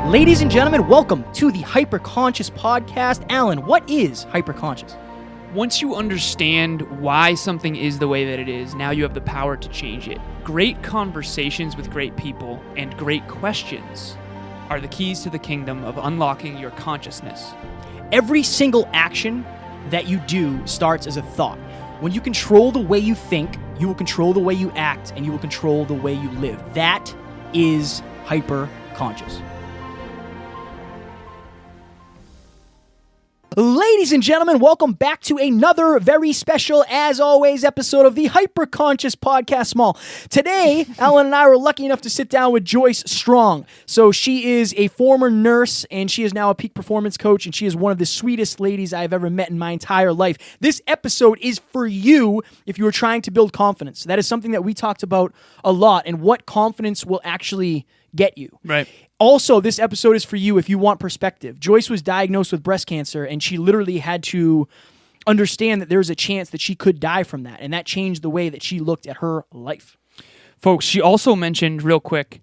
Ladies and gentlemen, welcome to the Hyperconscious Podcast. Alan, what is hyperconscious? Once you understand why something is the way that it is, now you have the power to change it. Great conversations with great people and great questions are the keys to the kingdom of unlocking your consciousness. Every single action that you do starts as a thought. When you control the way you think, you will control the way you act, and you will control the way you live. That is hyperconscious. Ladies and gentlemen, welcome back to another very special, as always, episode of the Hyperconscious Podcast Small. Today, Alan and I were lucky enough to sit down with Joyce Strong. So she is a former nurse, and she is now a peak performance coach, and she is one of the sweetest ladies I've ever met in my entire life. This episode is for you if you are trying to build confidence. That is something that we talked about a lot, and what confidence will actually get you. Right. Also, this episode is for you if you want perspective. Joyce was diagnosed with breast cancer, and she literally had to understand that there was a chance that she could die from that, and that changed the way that she looked at her life. Folks, she also mentioned real quick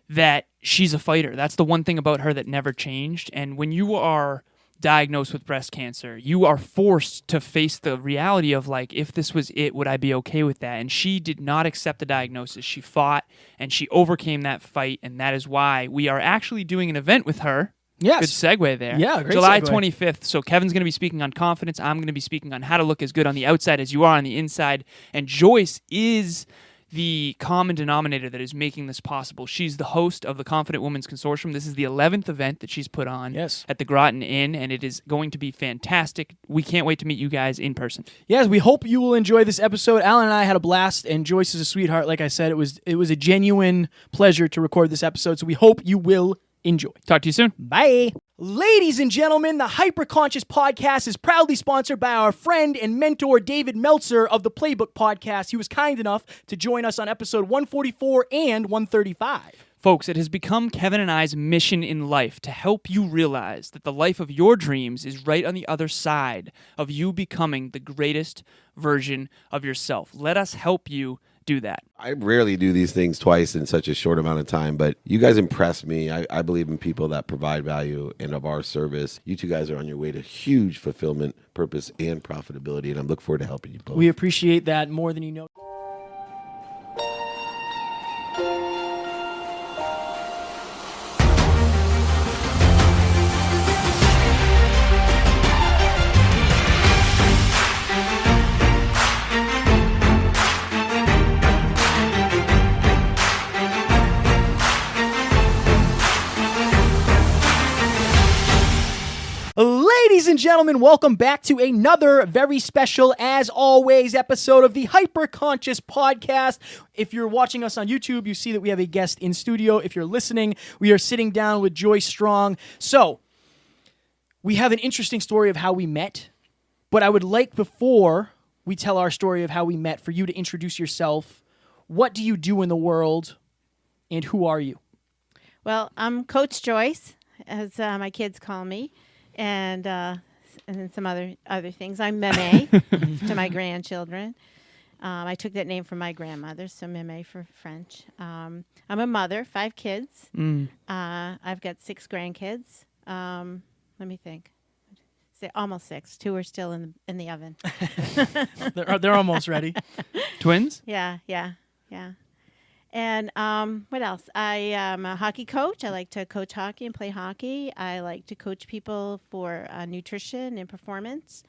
that she's a fighter. That's the one thing about her that never changed. And when you are diagnosed with breast cancer, you are forced to face the reality of, like, if this was it, would I be okay with that? And she did not accept the diagnosis. She fought and she overcame that fight, and that is why we are actually doing an event with her. Yes. Good segue there. Yeah, great July segue. 25th. So Kevin's going to be speaking on confidence. I'm going to be speaking on how to look as good on the outside as you are on the inside. And Joyce is the common denominator that is making this possible. She's the host of the Confident Women Consortium. This is the 11th event that she's put on at the Groton Inn, and it is going to be fantastic. We can't wait to meet you guys in person. Yes, we hope you will enjoy this episode. Alan and I had a blast, and Joyce is a sweetheart. Like I said, it was a genuine pleasure to record this episode, so we hope you will enjoy. Talk to you soon. Bye. Ladies and gentlemen, the Hyperconscious Podcast is proudly sponsored by our friend and mentor, David Meltzer of the Playbook Podcast. He was kind enough to join us on episode 144 and 135. Folks, it has become Kevin and I's mission in life to help you realize that the life of your dreams is right on the other side of you becoming the greatest version of yourself. Let us help you do that. I rarely do these things twice in such a short amount of time, but you guys impress me. I believe in people that provide value and of our service. You two guys are on your way to huge fulfillment, purpose, and profitability, and I look forward to helping you both. We appreciate that more than you know. Ladies and gentlemen, welcome back to another very special, as always, episode of the Hyperconscious Podcast. If you're watching us on YouTube, you see that we have a guest in studio. If you're listening, we are sitting down with Joyce Strong. So, we have an interesting story of how we met, but I would like, before we tell our story of how we met, for you to introduce yourself. What do you do in the world, and who are you? Well, I'm Coach Joyce, as my kids call me. And then some other things. I'm Meme to my grandchildren. I took that name from my grandmother, so Meme for French. I'm a mother, 5 kids. I've got 6 grandkids. Let me think. Almost 6. 2 are still in the oven. They're almost ready. Twins? Yeah. And what else? I am a hockey coach. I like to coach hockey and play hockey. I like to coach people for nutrition and performance.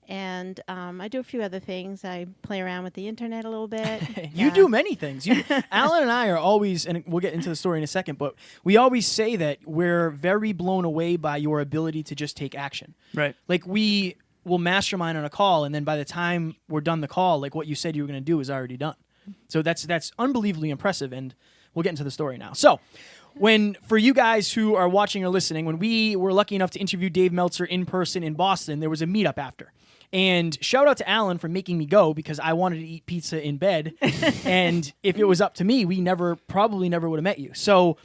And I do a few other things. I play around with the internet a little bit. You do many things. Alan and I are always, and we'll get into the story in a second, but we always say that we're very blown away by your ability to just take action. Right. Like, we will mastermind on a call, and then by the time we're done the call, like, what you said you were going to do is already done. So that's unbelievably impressive, and we'll get into the story now. So, for you guys who are watching or listening, when we were lucky enough to interview Dave Meltzer in person in Boston, there was a meetup after. And shout out to Alan for making me go, because I wanted to eat pizza in bed. And if it was up to me, we probably never would have met you. So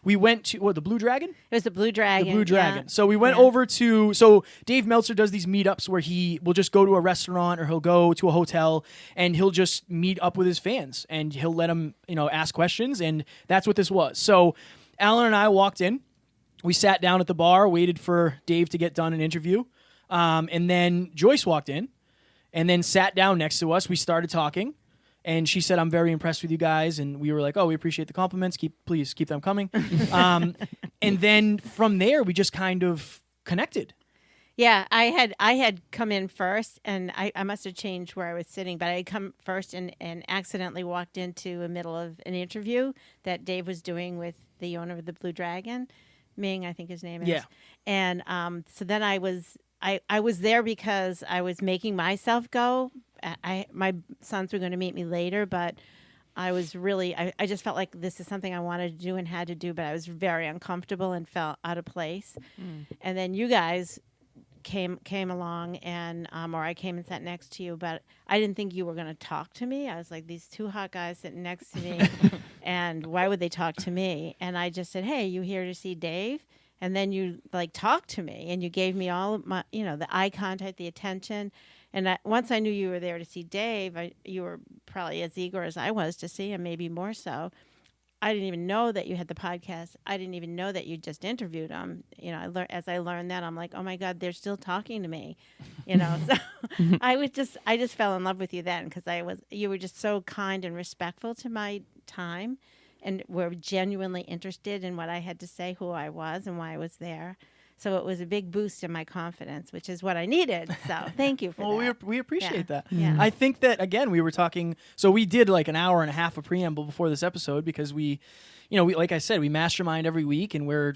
we went to, the Blue Dragon? It was the Blue Dragon. The Blue Dragon. Yeah. So we went over to, Dave Meltzer does these meetups where he will just go to a restaurant or he'll go to a hotel and he'll just meet up with his fans and he'll let them, ask questions. And that's what this was. So Alan and I walked in we sat down at the bar, waited for Dave to get done an interview, and then Joyce walked in and then sat down next to us. We started talking, and she said, "I'm very impressed with you guys," and we were like, "Oh, we appreciate the compliments. Please keep them coming." And then from there, we just kind of connected. Yeah, I had come in first, and I must have changed where I was sitting, but I had come first and accidentally walked into the middle of an interview that Dave was doing with the owner of the Blue Dragon, Ming, I think his name is. Yeah. And so then I was there because I was making myself go. My sons were going to meet me later, but I was really I just felt like this is something I wanted to do and had to do, but I was very uncomfortable and felt out of place. And then you guys came along, and or I came and sat next to you, but I didn't think you were going to talk to me. I was like, these two hot guys sitting next to me, and why would they talk to me? And I just said, "Hey, you here to see Dave?" And then you like talked to me, and you gave me all of my, the eye contact, the attention. And once I knew you were there to see Dave, you were probably as eager as I was to see him, maybe more so. I didn't even know that you had the podcast. I didn't even know that you just interviewed him. As I learned that, I'm like, oh my God, they're still talking to me. So I just fell in love with you then because you were just so kind and respectful to my time, and were genuinely interested in what I had to say, who I was, and why I was there. So it was a big boost in my confidence, which is what I needed. So thank you for that. Well, we appreciate that. Yeah. I think that, again, we were talking, so we did like an hour and a half of preamble before this episode because we like I said, we mastermind every week, and we are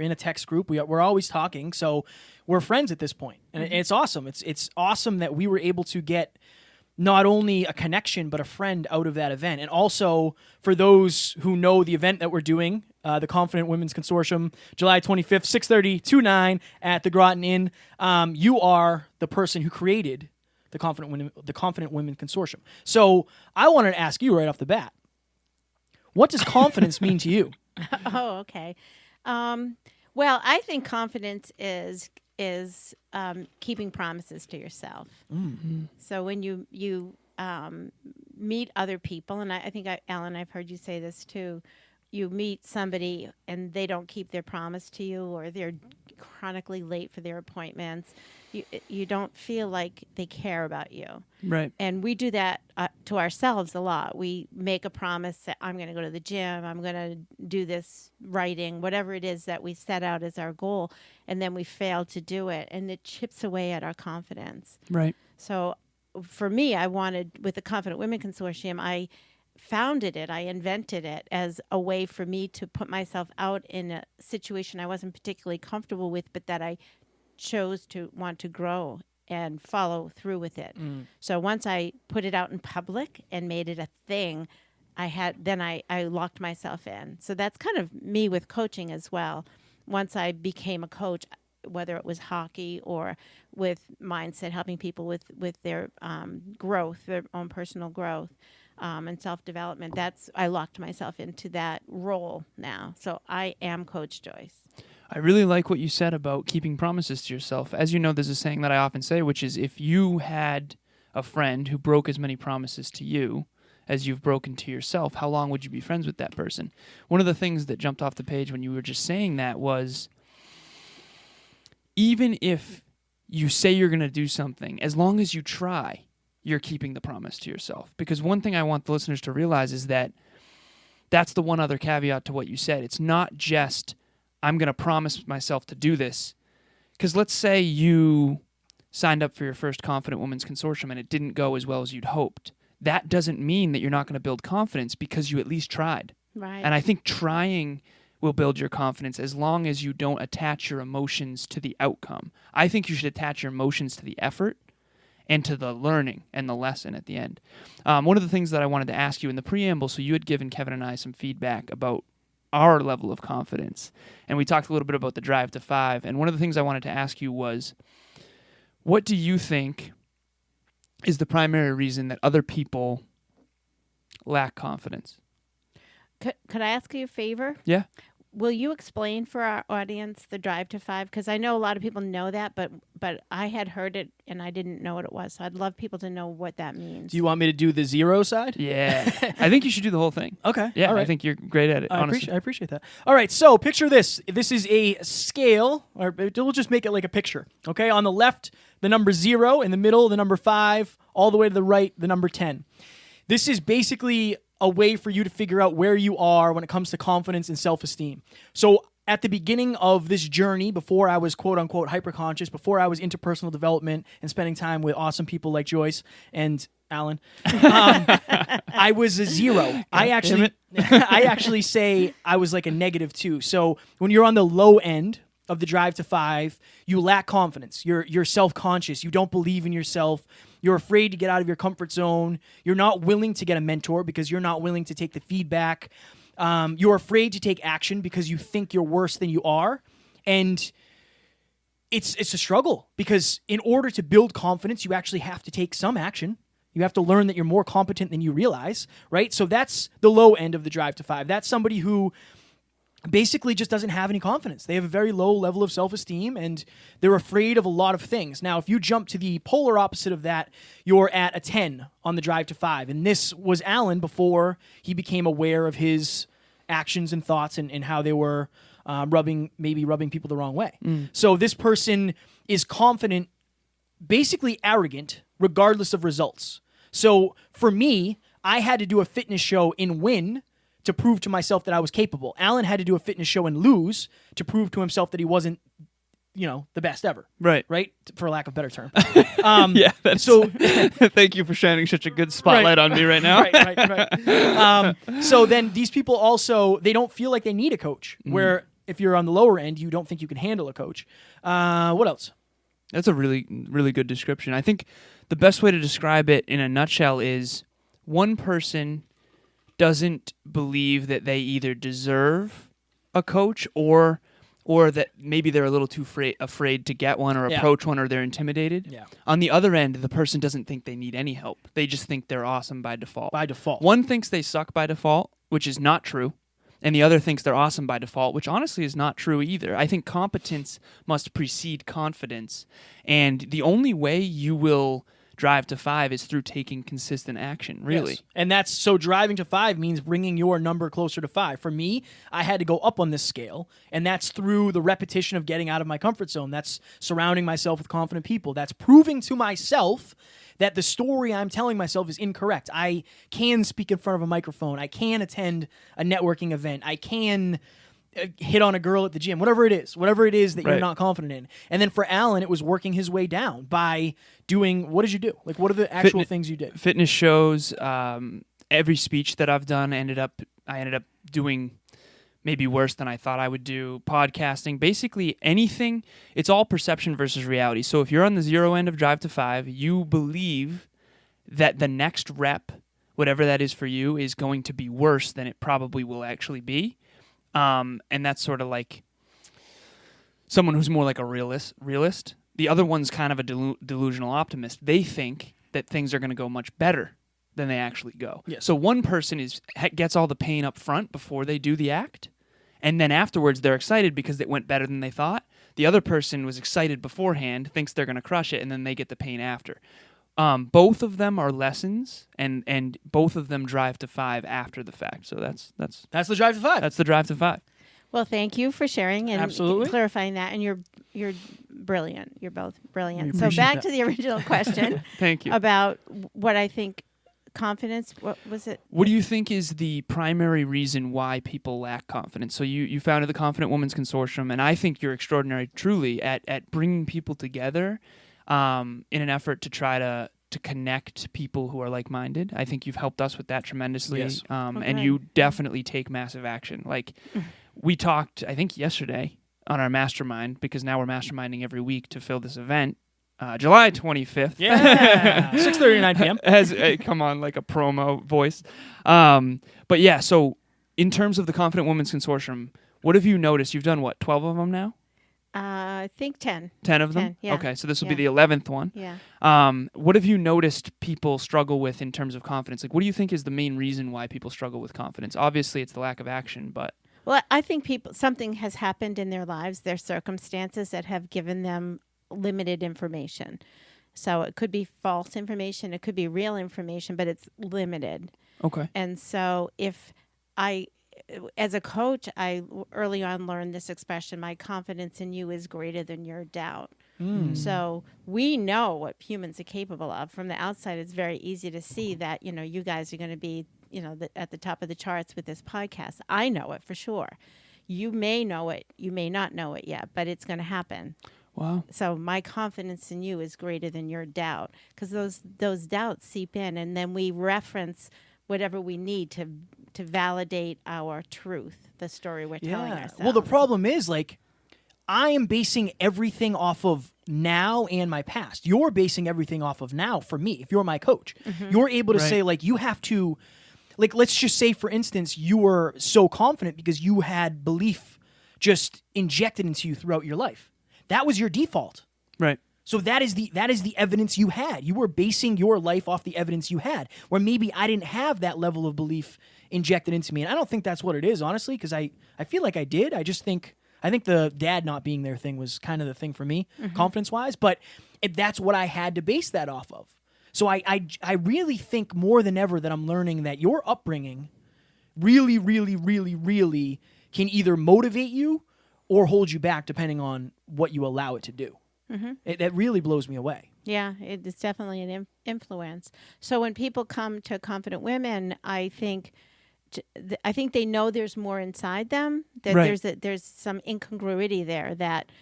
in a text group. We're always talking. So we're friends at this point. And it's awesome. It's awesome that we were able to get not only a connection, but a friend out of that event. And also, for those who know the event that we're doing, the Confident Women's Consortium, July 25th, 6:30 to 9 at the Groton Inn, you are the person who created the Confident Women Consortium. So I wanted to ask you right off the bat, what does confidence mean to you? Oh, okay. Well, I think confidence is keeping promises to yourself. Mm-hmm. So when you meet other people, and I think, Ellen, I've heard you say this too, you meet somebody and they don't keep their promise to you, or they're chronically late for their appointments, you don't feel like they care about you. Right. And we do that to ourselves a lot. We make a promise that I'm going to go to the gym, I'm going to do this writing, whatever it is that we set out as our goal, and then we fail to do it, and it chips away at our confidence. Right. So for me, I wanted, with the Confident Women Consortium, I founded it, I invented it as a way for me to put myself out in a situation I wasn't particularly comfortable with, but that I chose to want to grow and follow through with it. So once I put it out in public and made it a thing, I locked myself in. So that's kind of me with coaching as well. Once I became a coach, whether it was hockey or with mindset, helping people with their growth, their own personal growth, and self-development, I locked myself into that role now. So I am Coach Joyce. I really like what you said about keeping promises to yourself. As you know, there's a saying that I often say, which is, if you had a friend who broke as many promises to you as you've broken to yourself, how long would you be friends with that person? One of the things that jumped off the page when you were just saying that was, even if you say you're going to do something, as long as you try, you're keeping the promise to yourself. Because one thing I want the listeners to realize is that that's the one other caveat to what you said. It's not just, I'm going to promise myself to do this. Because let's say you signed up for your first Confident Women's Consortium and it didn't go as well as you'd hoped. That doesn't mean that you're not going to build confidence, because you at least tried. Right. And I think trying will build your confidence as long as you don't attach your emotions to the outcome. I think you should attach your emotions to the effort and to the learning and the lesson at the end. One of the things that I wanted to ask you in the preamble, so you had given Kevin and I some feedback about our level of confidence, and we talked a little bit about the drive to 5, and one of the things I wanted to ask you was, what do you think is the primary reason that other people lack confidence? Could I ask you a favor? Yeah. will you explain for our audience the Drive to 5? Because I know a lot of people know that, but I had heard it and I didn't know what it was. So I'd love people to know what that means. Do you want me to do the 0 side? Yeah. I think you should do the whole thing. Okay. Yeah, All right. I think you're great at it, honestly. I appreciate that. All right, so picture this. This is a scale, or we'll just make it like a picture. Okay, on the left, the number 0. In the middle, the number 5. All the way to the right, the number 10. This is basically a way for you to figure out where you are when it comes to confidence and self-esteem. So at the beginning of this journey, before I was quote-unquote hyperconscious, before I was into personal development and spending time with awesome people like Joyce and Alan, I was a 0. I actually say I was like a -2. So when you're on the low end of the Drive to 5, you lack confidence. You're self-conscious. You don't believe in yourself. You're afraid to get out of your comfort zone. You're not willing to get a mentor because you're not willing to take the feedback. You're afraid to take action because you think you're worse than you are. And it's a struggle because in order to build confidence, you actually have to take some action. You have to learn that you're more competent than you realize, right? So that's the low end of the Drive to 5. That's somebody who basically just doesn't have any confidence. They have a very low level of self-esteem, and they're afraid of a lot of things. Now, if you jump to the polar opposite of that, you're at a 10 on the Drive to 5. And this was Alan before he became aware of his actions and thoughts and how they were rubbing people the wrong way. So this person is confident, basically arrogant, regardless of results. So for me, I had to do a fitness show and win to prove to myself that I was capable. Alan had to do a fitness show and lose to prove to himself that he wasn't, the best ever. Right. For lack of a better term. Yeah. So thank you for shining such a good spotlight on me right now. right. So then these people also, they don't feel like they need a coach, where if you're on the lower end, you don't think you can handle a coach. What else? That's a really, really good description. I think the best way to describe it in a nutshell is one person doesn't believe that they either deserve a coach or that maybe they're a little too afraid to get one or approach one, or they're intimidated. Yeah. On the other end, the person doesn't think they need any help. They just think they're awesome by default. One thinks they suck by default, which is not true, and the other thinks they're awesome by default, which honestly is not true either. I think competence must precede confidence, and the only way you will drive to 5 is through taking consistent action, really. Yes. And that's so driving to 5 means bringing your number closer to 5. For me, I had to go up on this scale, and that's through the repetition of getting out of my comfort zone. That's surrounding myself with confident people. That's proving to myself that the story I'm telling myself is incorrect. I can speak in front of a microphone. I can attend a networking event. I can hit on a girl at the gym, whatever it is that you're not confident in. And then for Alan, it was working his way down by doing, what did you do? Like, what are the actual things you did? Fitness shows, every speech that I've done, I ended up doing maybe worse than I thought I would do. Podcasting, basically anything, it's all perception versus reality. So if you're on the 0 end of Drive to 5, you believe that the next rep, whatever that is for you, is going to be worse than it probably will actually be. And that's sort of like someone who's more like a realist. The other one's kind of a delusional optimist. They think that things are going to go much better than they actually go. Yes. So one person gets all the pain up front before they do the act, and then afterwards they're excited because it went better than they thought. The other person was excited beforehand, thinks they're going to crush it, and then they get the pain after. Both of them are lessons, and both of them drive to 5 after the fact. So that's the Drive to 5. That's the Drive to 5. Well, thank you for sharing and Absolutely. clarifying that. And you're brilliant. You're both brilliant. We So appreciate back that. to the original question. Thank you. About what I think confidence. What was it? What do you think is the primary reason why people lack confidence? So you founded the Confident Women's Consortium, and I think you're extraordinary, truly, at bringing people together in an effort to try to connect people who are like-minded. I think you've helped us with that tremendously. Yes. And you definitely take massive action. Like we talked, I think yesterday on our mastermind, because now we're masterminding every week to fill this event. July 25th. Yeah. 6:30 to 9 p.m. Has come on like a promo voice. But yeah, so in terms of the Confident Women's Consortium, what have you noticed? You've done what, 12 of them now? I think 10. 10 of them? 10, yeah. Okay, so this will be the 11th one. Yeah. What have you noticed people struggle with in terms of confidence? Like, what do you think is the main reason why people struggle with confidence? Obviously, it's the lack of action, but... Well, I think something has happened in their lives, their circumstances that have given them limited information. So it could be false information, it could be real information, but it's limited. Okay. And so as a coach, I early on learned this expression, my confidence in you is greater than your doubt. So we know what humans are capable of. From the outside, it's very easy to see that, you guys are going to be, at the top of the charts with this podcast. I know it for sure. You may know it. You may not know it yet, but it's going to happen. Wow. So my confidence in you is greater than your doubt, because those doubts seep in, and then we reference whatever we need to validate our truth, the story we're telling ourselves. Well, the problem is, like, I am basing everything off of now and my past. You're basing everything off of now for me. If you're my coach, you're able to Right. say, like, you have to, like, let's just say, for instance, you were so confident because you had belief just injected into you throughout your life. That was your default. Right. So that is the evidence you had. You were basing your life off the evidence you had, where maybe I didn't have that level of belief injected into me. And I don't think that's what it is, honestly, because I feel like I did. I think the dad not being there thing was kind of the thing for me, confidence-wise. But that's what I had to base that off of. So I really think more than ever that I'm learning that your upbringing really, really, really, really can either motivate you or hold you back, depending on what you allow it to do. That really blows me away. Yeah, it is definitely an influence. So when people come to Confident Women, I think they know there's more inside them. That Right. there's some incongruity there. That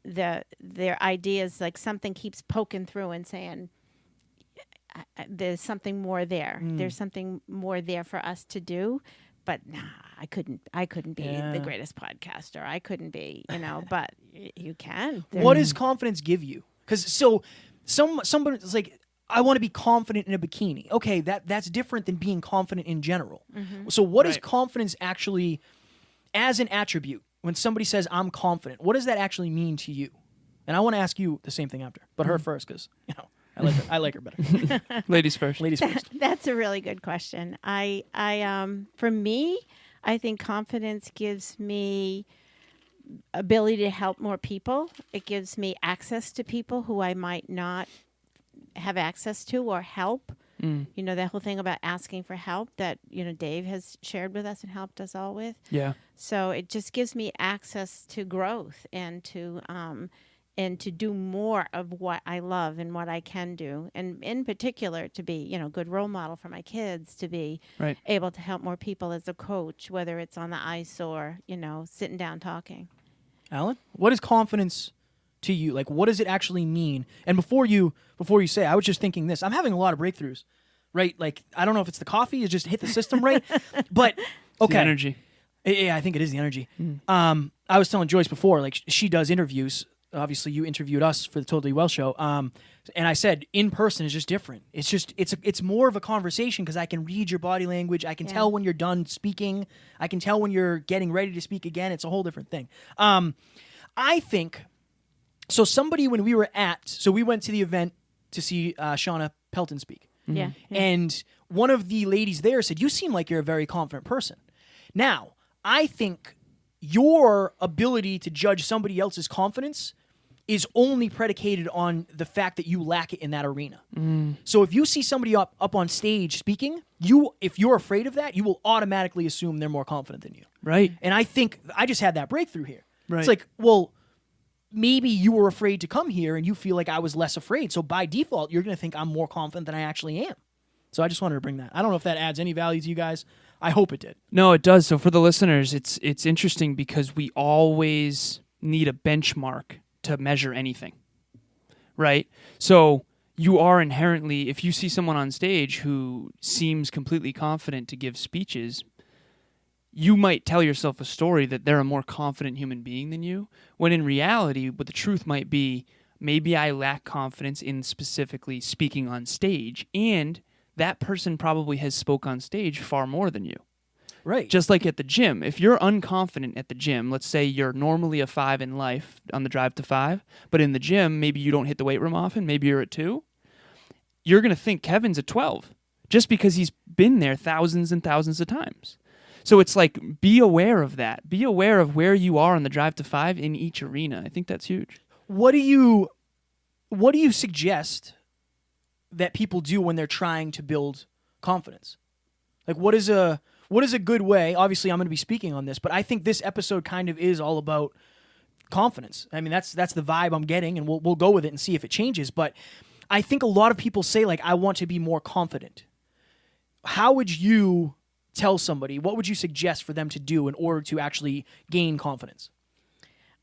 their ideas, like something keeps poking through and saying, "There's something more there. There's something more there for us to do." But nah, I couldn't be the greatest podcaster. I couldn't be, but you can. What does confidence give you? Because somebody's like, I want to be confident in a bikini. Okay, that's different than being confident in general. So what is Right. confidence actually as an attribute? When somebody says, I'm confident, what does that actually mean to you? And I want to ask you the same thing after, but her first, because, I like her better. Ladies first. Ladies first. That's a really good question. For me, I think confidence gives me ability to help more people. It gives me access to people who I might not have access to or help. That whole thing about asking for help that, Dave has shared with us and helped us all with. Yeah. So it just gives me access to growth and to do more of what I love and what I can do. And in particular, to be, good role model for my kids, to be Right. able to help more people as a coach, whether it's on the ice or, sitting down talking. Alan, what is confidence to you? Like, what does it actually mean? And before you say, I was just thinking this. I'm having a lot of breakthroughs, right? Like, I don't know if it's the coffee, it's just hit the system right. But, okay. The energy. Yeah, I think it is the energy. I was telling Joyce before, like, she does interviews. Obviously, you interviewed us for the Totally Well show. And I said, in person is just different. It's more of a conversation because I can read your body language. I can tell when you're done speaking. I can tell when you're getting ready to speak again. It's a whole different thing. I think, so somebody, when we went to the event to see Shauna Pelton speak. Yeah. And one of the ladies there said, you seem like you're a very confident person. Now, I think your ability to judge somebody else's confidence is only predicated on the fact that you lack it in that arena. So if you see somebody up on stage speaking, if you're afraid of that, you will automatically assume they're more confident than you. Right. And I think I just had that breakthrough here. Right. It's like, well, maybe you were afraid to come here and you feel like I was less afraid. So by default, you're going to think I'm more confident than I actually am. So I just wanted to bring that. I don't know if that adds any value to you guys. I hope it did. No, it does. So for the listeners, it's interesting because we always need a benchmark to measure anything, right? So you are inherently, if you see someone on stage who seems completely confident to give speeches, you might tell yourself a story that they're a more confident human being than you, when in reality, what the truth might be, maybe I lack confidence in specifically speaking on stage, and that person probably has spoke on stage far more than you. Right. Just like at the gym, if you're unconfident at the gym, let's say you're normally a 5 in life on the drive to 5, but in the gym, maybe you don't hit the weight room often, maybe you're at 2, you're going to think Kevin's a 12 just because he's been there thousands and thousands of times. So it's like, be aware of that. Be aware of where you are on the drive to 5 in each arena. I think that's huge. What do you suggest that people do when they're trying to build confidence? Like, what is a good way? Obviously, I'm going to be speaking on this, but I think this episode kind of is all about confidence. I mean, that's the vibe I'm getting, and we'll go with it and see if it changes. But I think a lot of people say, like, I want to be more confident. How would you tell somebody, what would you suggest for them to do in order to actually gain confidence?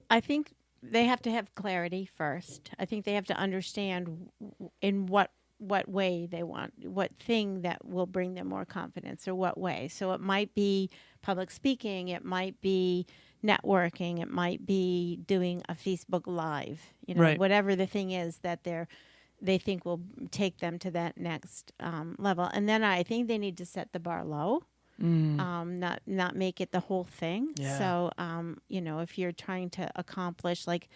I think they have to have clarity first. I think they have to understand in what way they want, what thing that will bring them more confidence, or what way. So it might be public speaking, it might be networking, it might be doing a Facebook Live, Right. whatever the thing is that they think will take them to that next level. And then I think they need to set the bar low. Not make it the whole thing. Yeah. So, if you're trying to accomplish, like,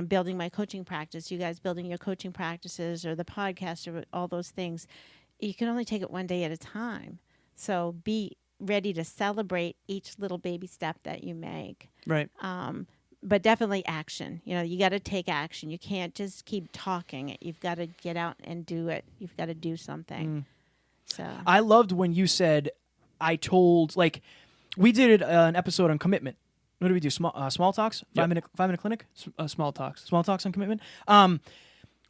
building my coaching practice, you guys building your coaching practices, or the podcast, or all those things, you can only take it one day at a time. So be ready to celebrate each little baby step that you make. Right. But definitely action. You got to take action. You can't just keep talking it. You've got to get out and do it. You've got to do something. So I loved when you said, we did an episode on commitment. What do we do? Small talks? Yep. 5-minute clinic? Small talks. Small talks on commitment.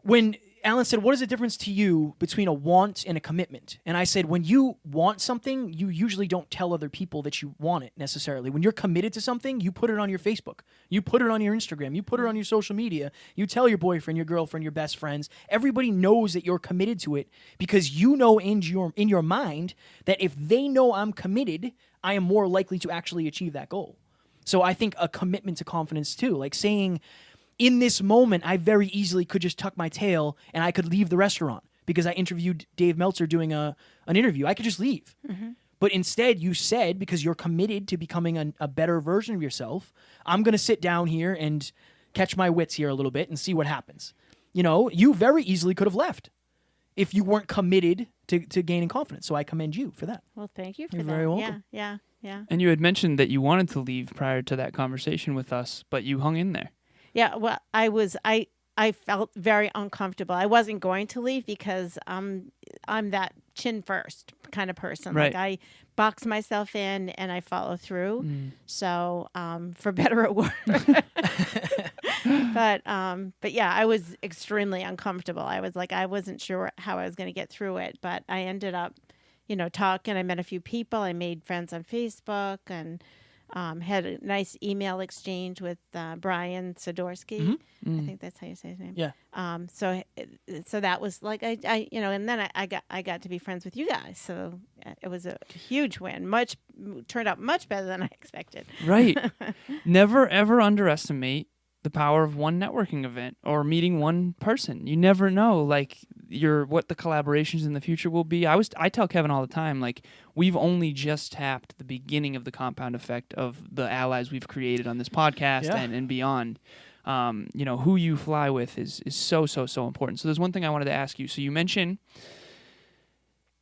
When Alan said, what is the difference to you between a want and a commitment? And I said, when you want something, you usually don't tell other people that you want it necessarily. When you're committed to something, you put it on your Facebook. You put it on your Instagram. You put it on your social media. You tell your boyfriend, your girlfriend, your best friends. Everybody knows that you're committed to it, because you know in your mind that if they know I'm committed, I am more likely to actually achieve that goal. So I think a commitment to confidence too, like saying, in this moment, I very easily could just tuck my tail and I could leave the restaurant because I interviewed Dave Meltzer doing an interview. I could just leave. Mm-hmm. But instead, you said, because you're committed to becoming a better version of yourself, I'm going to sit down here and catch my wits here a little bit and see what happens. You very easily could have left if you weren't committed to gaining confidence. So I commend you for that. well, thank you for You're that. very welcome. Yeah. And you had mentioned that you wanted to leave prior to that conversation with us, but you hung in there. Yeah, well, I felt very uncomfortable. I wasn't going to leave because I'm that chin first kind of person. Right. Like, I box myself in and I follow through. So, for better or worse. But yeah, I was extremely uncomfortable. I was like, I wasn't sure how I was going to get through it, but I ended up, talking. I met a few people. I made friends on Facebook, and had a nice email exchange with Brian Sidorsky. I think that's how you say his name. Yeah. So that was like, I and then I got to be friends with you guys. So it was a huge win. Turned out much better than I expected. Right. Never, ever underestimate the power of one networking event or meeting one person. You never know, like, what the collaborations in the future will be. I tell Kevin all the time, like, we've only just tapped the beginning of the compound effect of the allies we've created on this podcast and beyond. Who you fly with is so important. So there's one thing I wanted to ask you. So you mentioned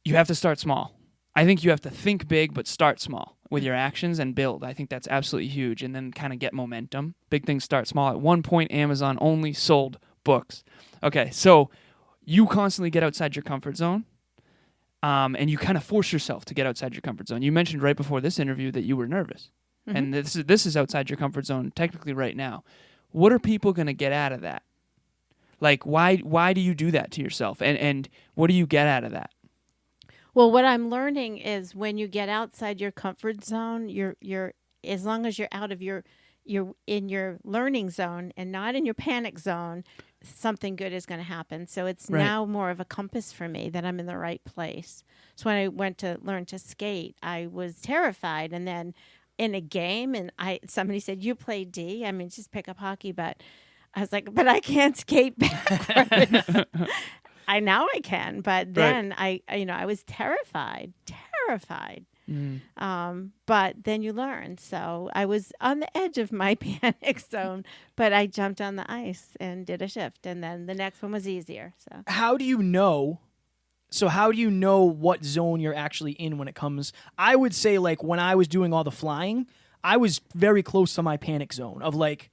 you have to start small. I think you have to think big, but start small with your actions and build. I think that's absolutely huge. And then kind of get momentum. Big things start small. At one point, Amazon only sold books. Okay, so you constantly get outside your comfort zone, and you kind of force yourself to get outside your comfort zone. You mentioned right before this interview that you were nervous. Mm-hmm. And this is outside your comfort zone technically right now. What are people going to get out of that? Like, why do you do that to yourself? And what do you get out of that? Well, what I'm learning is when you get outside your comfort zone, you're as long as you're out of you're in your learning zone and not in your panic zone, something good is going to happen. So it's now more of a compass for me that I'm in the right place. So when I went to learn to skate, I was terrified, and then in a game, and somebody said, "You play D." I mean, just pick up hockey, but I was like, "But I can't skate backwards." Now I can, but then I was terrified. But then you learn. So I was on the edge of my panic zone, but I jumped on the ice and did a shift, and then the next one was easier. So How do you know? So how do you know what zone you're actually in when it comes? I would say like when I was doing all the flying, I was very close to my panic zone of like,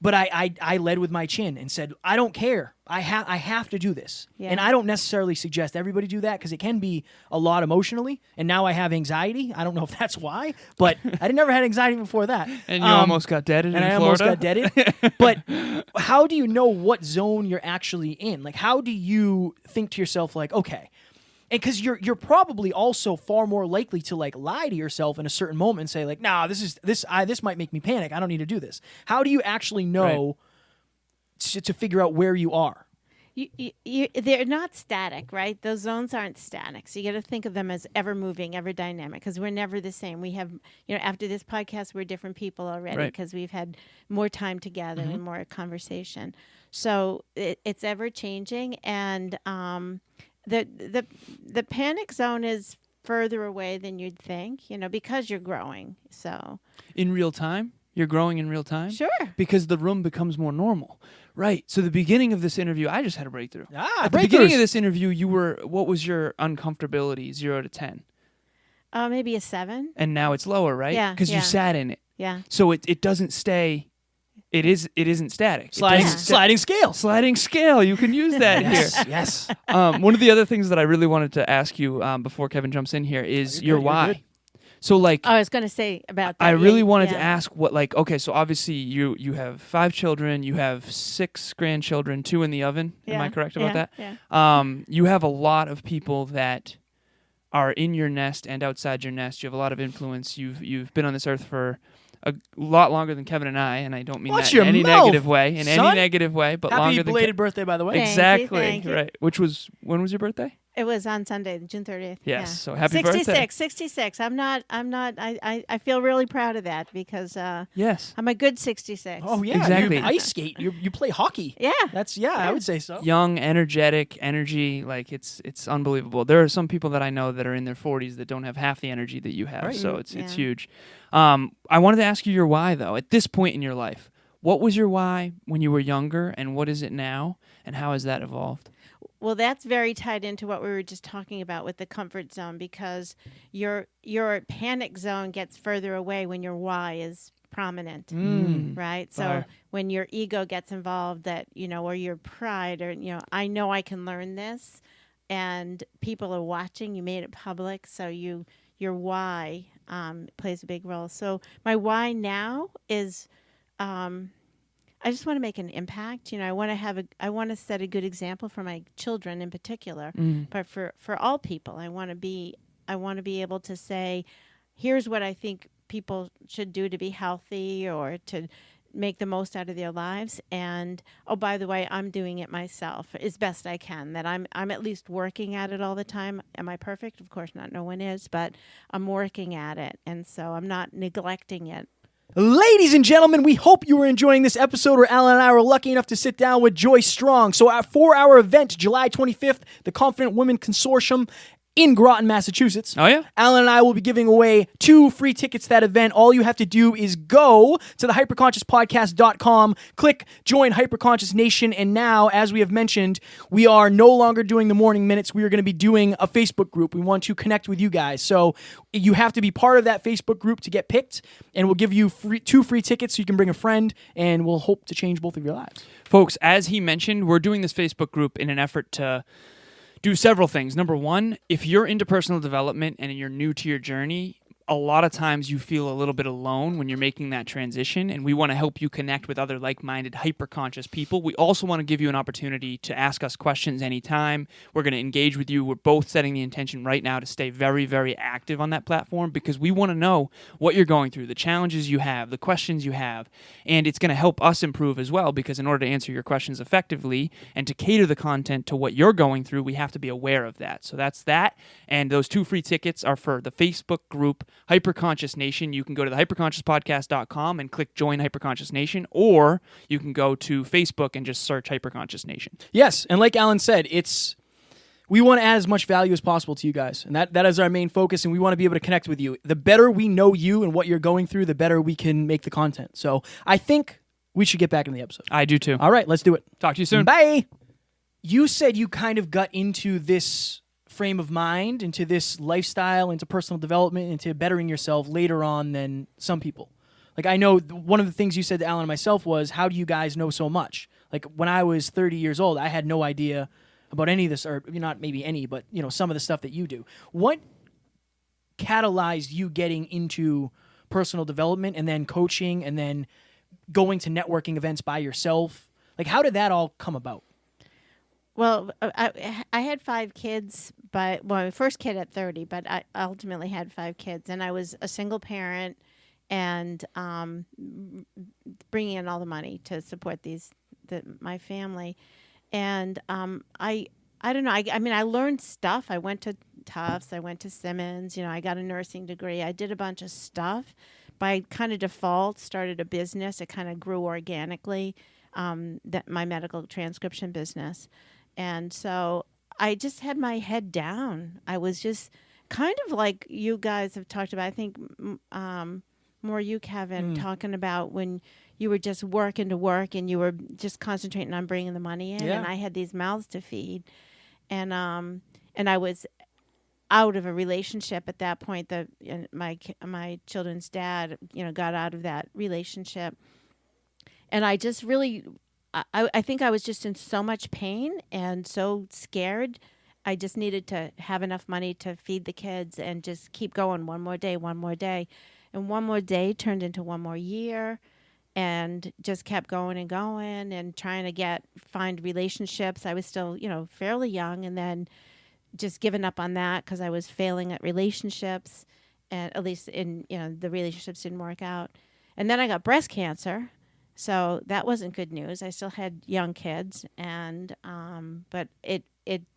but I led with my chin and said, I don't care. I have to do this. Yeah. And I don't necessarily suggest everybody do that because it can be a lot emotionally. And now I have anxiety. I don't know if that's why, but I never had anxiety before that. And you almost got deaded in I Florida? almost got deaded. But how do you know what zone you're actually in? Like, how do you think to yourself, like, okay, and because you're probably also far more likely to like lie to yourself in a certain moment and say like, nah, this might make me panic. I don't need to do this. How do you actually know to figure out where you are? They're not static, right? Those zones aren't static. So you got to think of them as ever moving, ever dynamic, because we're never the same. We have, after this podcast, we're different people already because we've had more time together and more conversation. So it's ever changing, and the panic zone is further away than you'd think, because you're growing. So In real time? You're growing in real time? sure. Because the room becomes more normal. Right. So the beginning of this interview, I just had a breakthrough. Ah, At the beginning of this interview, what was your uncomfortability, 0 to 10? Maybe a 7. And now it's lower, right? Yeah, Because yeah. you sat in it. Yeah. So it doesn't stay. It isn't static. It Sliding, doesn't sliding scale. Sliding scale. You can use that Yes, here. yes. One of the other things that I really wanted to ask you before Kevin jumps in here is You're your good, you're why. good. So like, I was going to say about that. I really Yeah, wanted yeah. to ask what like, okay, so obviously you have 5 children, you have 6 grandchildren, 2 in the oven. Am I Yeah, correct about that? Yeah. You have a lot of people that are in your nest and outside your nest. You have a lot of influence. You've been on this earth for a lot longer than Kevin and I don't mean Watch that your in any mouth, negative way. In any son. negative way, but Happy longer than belated birthday, by the way. Thank you, exactly thank you. right. Which was when was your birthday? It was on Sunday, June 30th. Yes, Yeah. so happy 66, birthday. 66. I feel really proud of that because Yes. I'm a good 66. Oh yeah, Exactly. You ice skate. You play hockey. Yeah. I would say so. Young, energetic, energy, like it's unbelievable. There are some people that I know that are in their 40s that don't have half the energy that you have. Right. So it's Yeah. huge. I wanted to ask you your why though. At this point in your life, what was your why when you were younger and what is it now and how has that evolved? Well, that's very tied into what we were just talking about with the comfort zone because your panic zone gets further away when your why is prominent, right? So Fire. when your ego gets involved, that or your pride, or I know I can learn this, and people are watching. You made it public, so your why plays a big role. So my why now is. I just want to make an impact. I want to set a good example for my children in particular, but for all people, I want to be able to say, here's what I think people should do to be healthy or to make the most out of their lives. And oh, by the way, I'm doing it myself as best I can. That I'm at least working at it all the time. Am I perfect? Of course not. No one is, but I'm working at it, and so I'm not neglecting it. Ladies and gentlemen, we hope you were enjoying this episode where Alan and I were lucky enough to sit down with Joyce Strong. So for our event, July 25th, the Confident Women Consortium in Groton, Massachusetts. Oh, yeah? Alan and I will be giving away 2 free tickets to that event. All you have to do is go to the hyperconsciouspodcast.com, click Join Hyperconscious Nation, and now, as we have mentioned, we are no longer doing the morning minutes. We are going to be doing a Facebook group. We want to connect with you guys. So you have to be part of that Facebook group to get picked, and we'll give you 2 free tickets so you can bring a friend, and we'll hope to change both of your lives. Folks, as he mentioned, we're doing this Facebook group in an effort to do several things. Number one, if you're into personal development and you're new to your journey, a lot of times you feel a little bit alone when you're making that transition, and we want to help you connect with other like-minded, hyper-conscious people. We also want to give you an opportunity to ask us questions anytime. We're going to engage with you. We're both setting the intention right now to stay very, very active on that platform because we want to know what you're going through, the challenges you have, the questions you have, and it's going to help us improve as well because in order to answer your questions effectively and to cater the content to what you're going through, we have to be aware of that. So that's that, and those 2 free tickets are for the Facebook group Hyperconscious Nation. You can go to the hyperconsciouspodcast.com and click Join Hyperconscious Nation, or you can go to Facebook and just search Hyperconscious Nation. Yes, and like Alan said, we want to add as much value as possible to you guys, and that is our main focus, and we want to be able to connect with you. The better we know you and what you're going through, the better we can make the content. So I think we should get back into the episode. I do too. All right, let's do it. Talk to you soon. Bye. You said you kind of got into this frame of mind, into this lifestyle, into personal development, into bettering yourself later on than some people. Like, I know one of the things you said to Alan and myself was, how do you guys know so much? Like, when I was 30 years old, I had no idea about any of this, or not maybe any, but, some of the stuff that you do. What catalyzed you getting into personal development and then coaching and then going to networking events by yourself? Like, how did that all come about? Well, I had 5 kids, my first kid at 30, but I ultimately had 5 kids, and I was a single parent and bringing in all the money to support my family. And I don't know. I mean, I learned stuff. I went to Tufts. I went to Simmons. I got a nursing degree. I did a bunch of stuff. By kind of default, started a business. It kind of grew organically, my medical transcription business. And so I just had my head down. I was just kind of like you guys have talked about. I think more you, Kevin, talking about when you were just working to work and you were just concentrating on bringing the money in. Yeah. And I had these mouths to feed. And I was out of a relationship at that point. My children's dad, got out of that relationship. And I just really... I think I was just in so much pain and so scared. I just needed to have enough money to feed the kids and just keep going one more day. And one more day turned into one more year, and just kept going and trying to find relationships. I was still, fairly young, and then just giving up on that because I was failing at relationships, and at least the relationships didn't work out. And then I got breast cancer. So that wasn't good news. I still had young kids, and but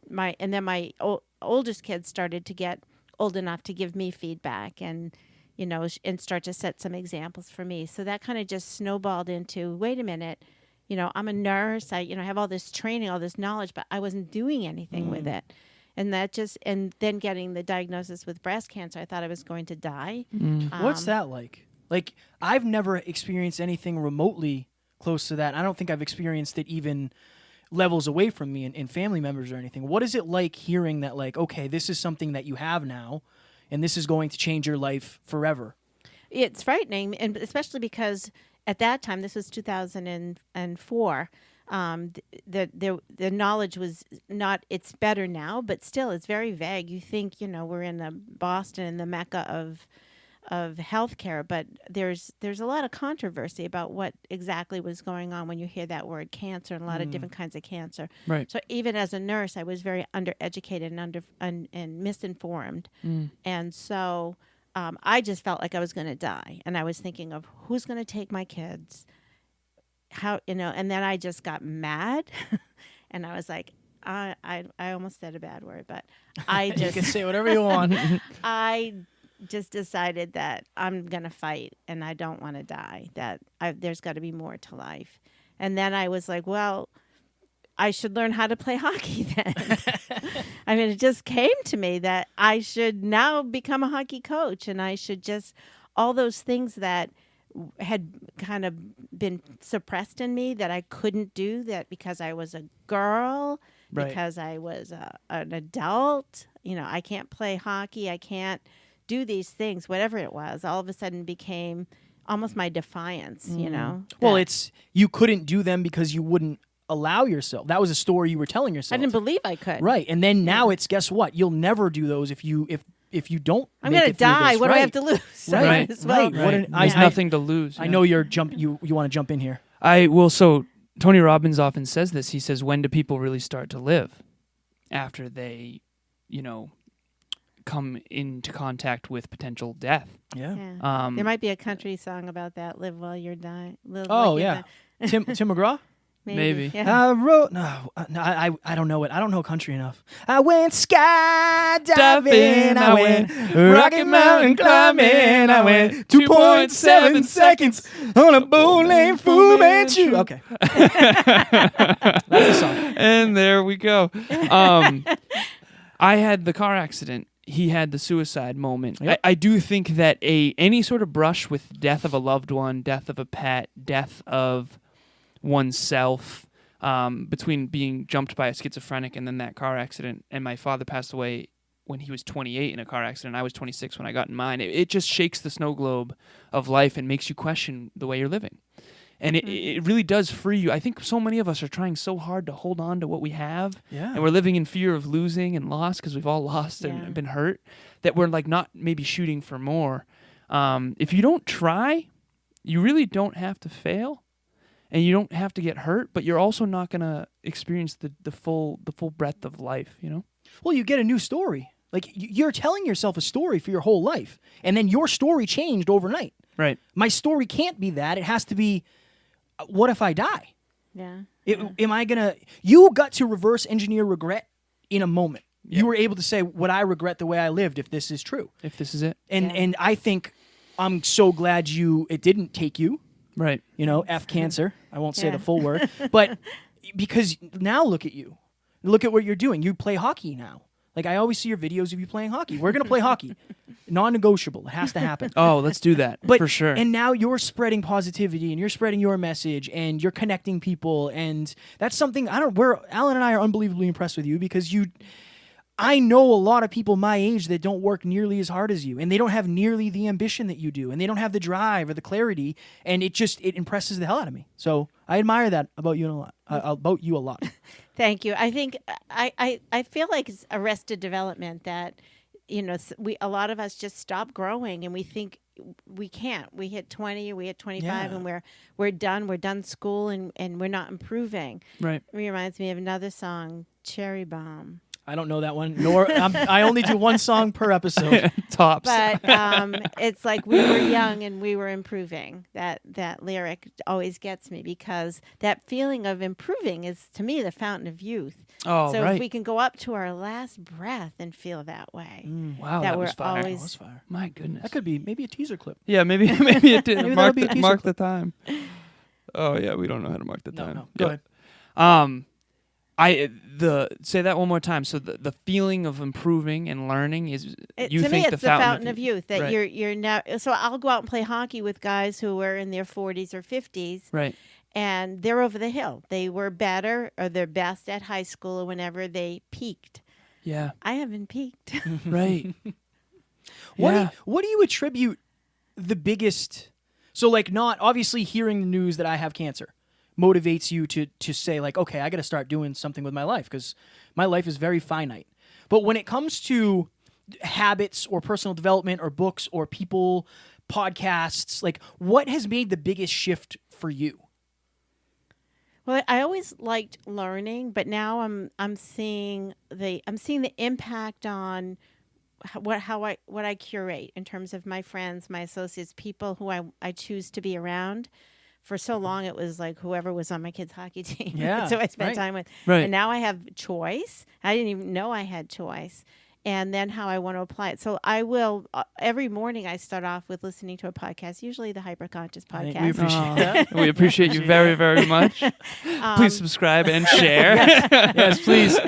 my oldest kids started to get old enough to give me feedback, and and start to set some examples for me. So that kind of just snowballed into, wait a minute, I'm a nurse. I have all this training, all this knowledge, but I wasn't doing anything with it. And then getting the diagnosis with breast cancer, I thought I was going to die. What's that like? Like, I've never experienced anything remotely close to that. I don't think I've experienced it even levels away from me in family members or anything. What is it like hearing that, like, okay, this is something that you have now, and this is going to change your life forever? It's frightening, and especially because at that time, this was 2004, the knowledge was not, it's better now, but still it's very vague. You think, we're in Boston, in the mecca of healthcare, but there's a lot of controversy about what exactly was going on when you hear that word cancer, and a lot of different kinds of cancer. Right. So even as a nurse, I was very undereducated and misinformed, and so I just felt like I was going to die, and I was thinking of who's going to take my kids, how and then I just got mad, and I was like, I almost said a bad word, but I just You can say whatever you want. I just decided that I'm going to fight and I don't want to die, that there's got to be more to life. And then I was like, well, I should learn how to play hockey then. I mean, it just came to me that I should now become a hockey coach, and I should just, all those things that had kind of been suppressed in me that I couldn't do, that because I was a girl, Right. because I was an adult, I can't play hockey, I can't do these things, whatever it was, all of a sudden became almost my defiance, Well, it's, you couldn't do them because you wouldn't allow yourself. That was a story you were telling yourself. I didn't believe I could. Right. And then now it's, guess what? You'll never do those if you don't. I'm going to die. What do I have to lose? So Right. might as well. Right. There's nothing to lose. I know you want to jump in here. So Tony Robbins often says this. He says, when do people really start to live? After they, come into contact with potential death. Yeah. Yeah. There might be a country song about that. Live while you're dying. Live Oh, like you're yeah. dying. Tim McGraw? Maybe. Yeah. I wrote I don't know it. I don't know country enough. I went skydiving. I went Rocky Mountain climbing. I went 2.7 seconds on a boat named Fu Manchu. Okay, that's the song. And there we go. I had the car accident. He had the suicide moment. Yep. I do think that any sort of brush with death of a loved one, death of a pet, death of oneself, between being jumped by a schizophrenic and then that car accident, and my father passed away when he was 28 in a car accident. I was 26 when I got in mine. It just shakes the snow globe of life and makes you question the way you're living. And it really does free you. I think so many of us are trying so hard to hold on to what we have. Yeah. And we're living in fear of losing and loss because we've all lost and been hurt, that we're like not maybe shooting for more. If you don't try, you really don't have to fail. And you don't have to get hurt, but you're also not going to experience the full breadth of life, you know? Well, you get a new story. Like, you're telling yourself a story for your whole life, and then your story changed overnight. Right. My story can't be that. It has to be, what if I die? Yeah. Am I going to... You got to reverse engineer regret in a moment. Yeah. You were able to say, would I regret the way I lived if this is true? If this is it. And I think I'm so glad it didn't take you. Right. You know, F cancer. I won't say Yeah. the full word. But because now look at you. Look at what you're doing. You play hockey now. Like, I always see your videos of you playing hockey. We're going to play hockey. Non-negotiable. It has to happen. Oh, let's do that. But, for sure. And now you're spreading positivity and you're spreading your message and you're connecting people. And that's something, Alan and I are unbelievably impressed with you because I know a lot of people my age that don't work nearly as hard as you, and they don't have nearly the ambition that you do, and they don't have the drive or the clarity, and it impresses the hell out of me. So I admire that about you a lot. Thank you. I think I feel like it's arrested development that, you know, a lot of us just stop growing and we think we can't. We hit 20 or we hit 25 Yeah. and we're done. We're done school and we're not improving. Right. It reminds me of another song, Cherry Bomb. I don't know that one, nor I only do one song per episode. Tops. But it's like we were young and we were improving. That lyric always gets me because that feeling of improving is, to me, the fountain of youth. Oh, so right. if we can go up to our last breath and feel that way, Wow, that that we're was fire. always- That was fire. My goodness. That could be maybe a teaser clip. Yeah, maybe it did. Maybe mark that'll be a teaser mark the clip. time. Oh yeah, we don't know how to mark the No, time. no. Go Yeah. ahead. Say that one more time. So the feeling of improving and learning is you to think me, it's the fountain of youth. That Right. you're now. So I'll go out and play hockey with guys who were in their 40s or 50s, Right. and they're over the hill. They were better or their best at high school or whenever they peaked. Yeah. I haven't peaked. Right. What do you attribute the biggest? So, like, not obviously hearing the news that I have cancer motivates you to say, like, okay, I got to start doing something with my life because my life is very finite. But when it comes to habits or personal development or books or people, podcasts, like, what has made the biggest shift for you? Well, I always liked learning, but now I'm seeing the impact on what I curate in terms of my friends, my associates, people who I choose to be around. For so long, it was like whoever was on my kids' hockey team. Yeah, That's who I spent right. time with. Right. And now I have choice. I didn't even know I had choice. And then how I want to apply it. So I will, every morning I start off with listening to a podcast, usually the Hyperconscious I think podcast. we appreciate Oh, that. we appreciate you very, very much. Please subscribe and share. Yes, please.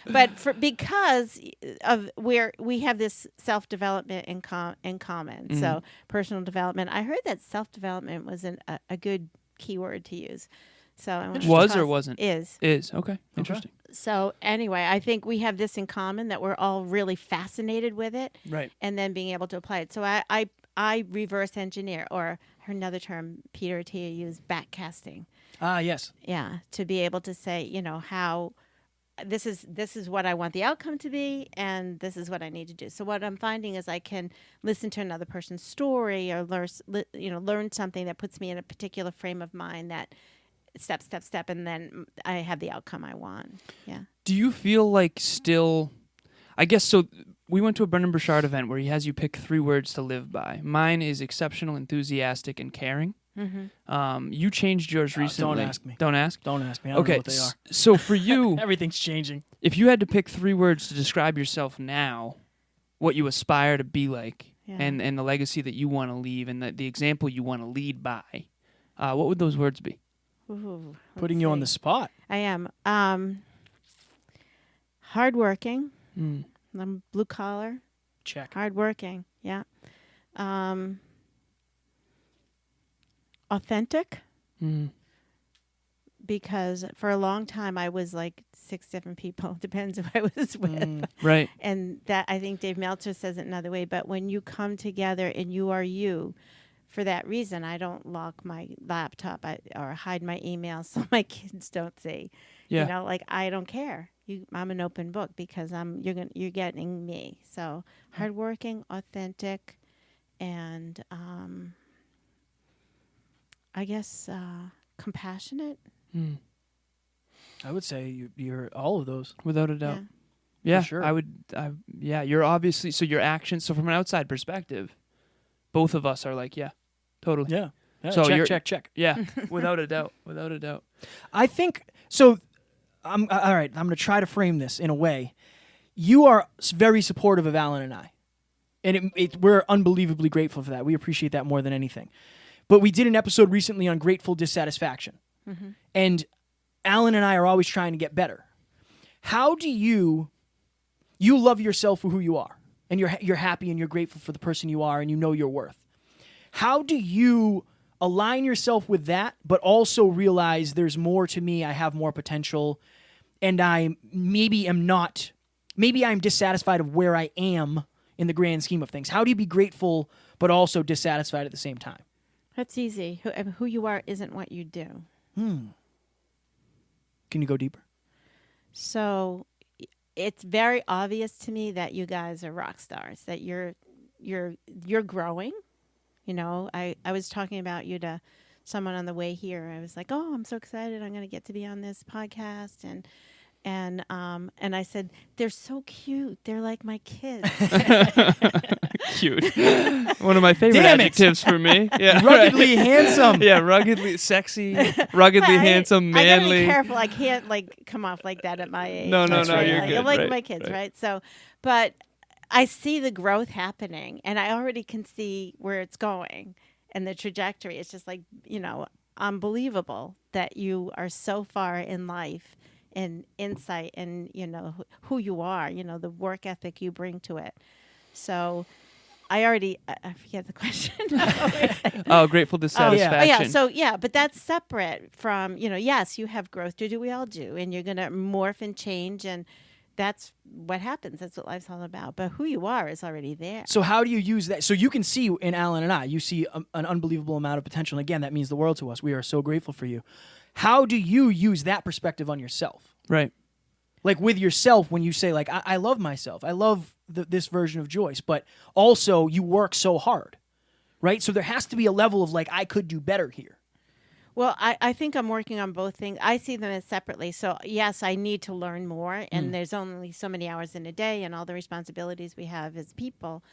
But because of where we have this self-development in common, so personal development. I heard that self-development was a good keyword to use. So I wanted to Was or toss- wasn't? Is. Okay. Interesting. So anyway, I think we have this in common that we're all really fascinated with it, Right. and then being able to apply it. So I reverse engineer, or I heard another term Peter Attia used, backcasting. Yes. Yeah, to be able to say, you know, how this is what I want the outcome to be, and this is what I need to do. So what I'm finding is I can listen to another person's story or learn something that puts me in a particular frame of mind that step, and then I have the outcome I want. Yeah. Do you feel like still, I guess, so we went to a Brendan Burchard event where he has you pick 3 words to live by. Mine is exceptional, enthusiastic, and caring. Mm-hmm. You changed yours recently. Don't ask me. Don't ask? Don't ask me. I don't Okay. know what they are. So for you, Everything's changing. if you had to pick 3 words to describe yourself now, what you aspire to be like, Yeah. and the legacy that you want to leave, and the example you want to lead by, what would those words be? Ooh, Putting let's you on see. the spot. I am. Hardworking. Mm. I'm blue collar. Check. Hardworking. Yeah. Authentic. Mm. because for a long time I was like 6 different people. Depends who I was with. Right. And that, I think Dave Meltzer says it another way, but when you come together and you are you, for that reason, I don't lock my laptop or hide my email so my kids don't see. Yeah. You know, like I don't care. I'm an open book because you're getting me. So hardworking, authentic, and I guess compassionate. I would say you're all of those. Without a doubt. Yeah. Yeah, For sure. I would. Yeah, you're obviously, so your actions. So from an outside perspective, both of us are like, yeah, totally. Yeah. So you're- check. Yeah, without a doubt. Without a doubt. I think so. All right. I'm going to try to frame this in a way. You are very supportive of Alan and I, and we're unbelievably grateful for that. We appreciate that more than anything. But we did an episode recently on grateful dissatisfaction, and Alan and I are always trying to get better. How do you love yourself for who you are, and you're happy and you're grateful for the person you are, and you know your worth. How do you align yourself with that, but also realize there's more to me, I have more potential, and maybe I'm dissatisfied of where I am in the grand scheme of things? How do you be grateful but also dissatisfied at the same time? That's easy. Who you are isn't what you do. Can you go deeper? So it's very obvious to me that you guys are rock stars, that you're growing. You know, I was talking about you to someone on the way here. I was like, oh, I'm so excited. I'm going to get to be on this podcast. And I said, they're so cute. They're like my kids. Cute. One of my favorite Damn it. adjectives for me. Yeah, Ruggedly handsome. Yeah, ruggedly sexy, ruggedly handsome, I gotta be manly. careful. I can't come off like that at my age. No, That's right. you're Yeah, good. You're like right, my kids, right? right? So, but I see the growth happening, and I already can see where it's going and the trajectory. It's just like, unbelievable that you are so far in life and insight and, who you are, the work ethic you bring to it. So I forget the question. Oh, grateful dissatisfaction. But that's separate from, yes, you have growth to do. We all do. And you're going to morph and change. And that's what happens. That's what life's all about. But who you are is already there. So how do you use that? So you can see in Alan and I, you see an unbelievable amount of potential. And again, that means the world to us. We are so grateful for you. How do you use that perspective on yourself? Right. Like with yourself, when you say, like, I love myself. I love this version of Joyce. But also, you work so hard, right? So there has to be a level of, like, I could do better here. Well, I think I'm working on both things. I see them as separately. So, yes, I need to learn more. And there's only so many hours in a day and all the responsibilities we have as people.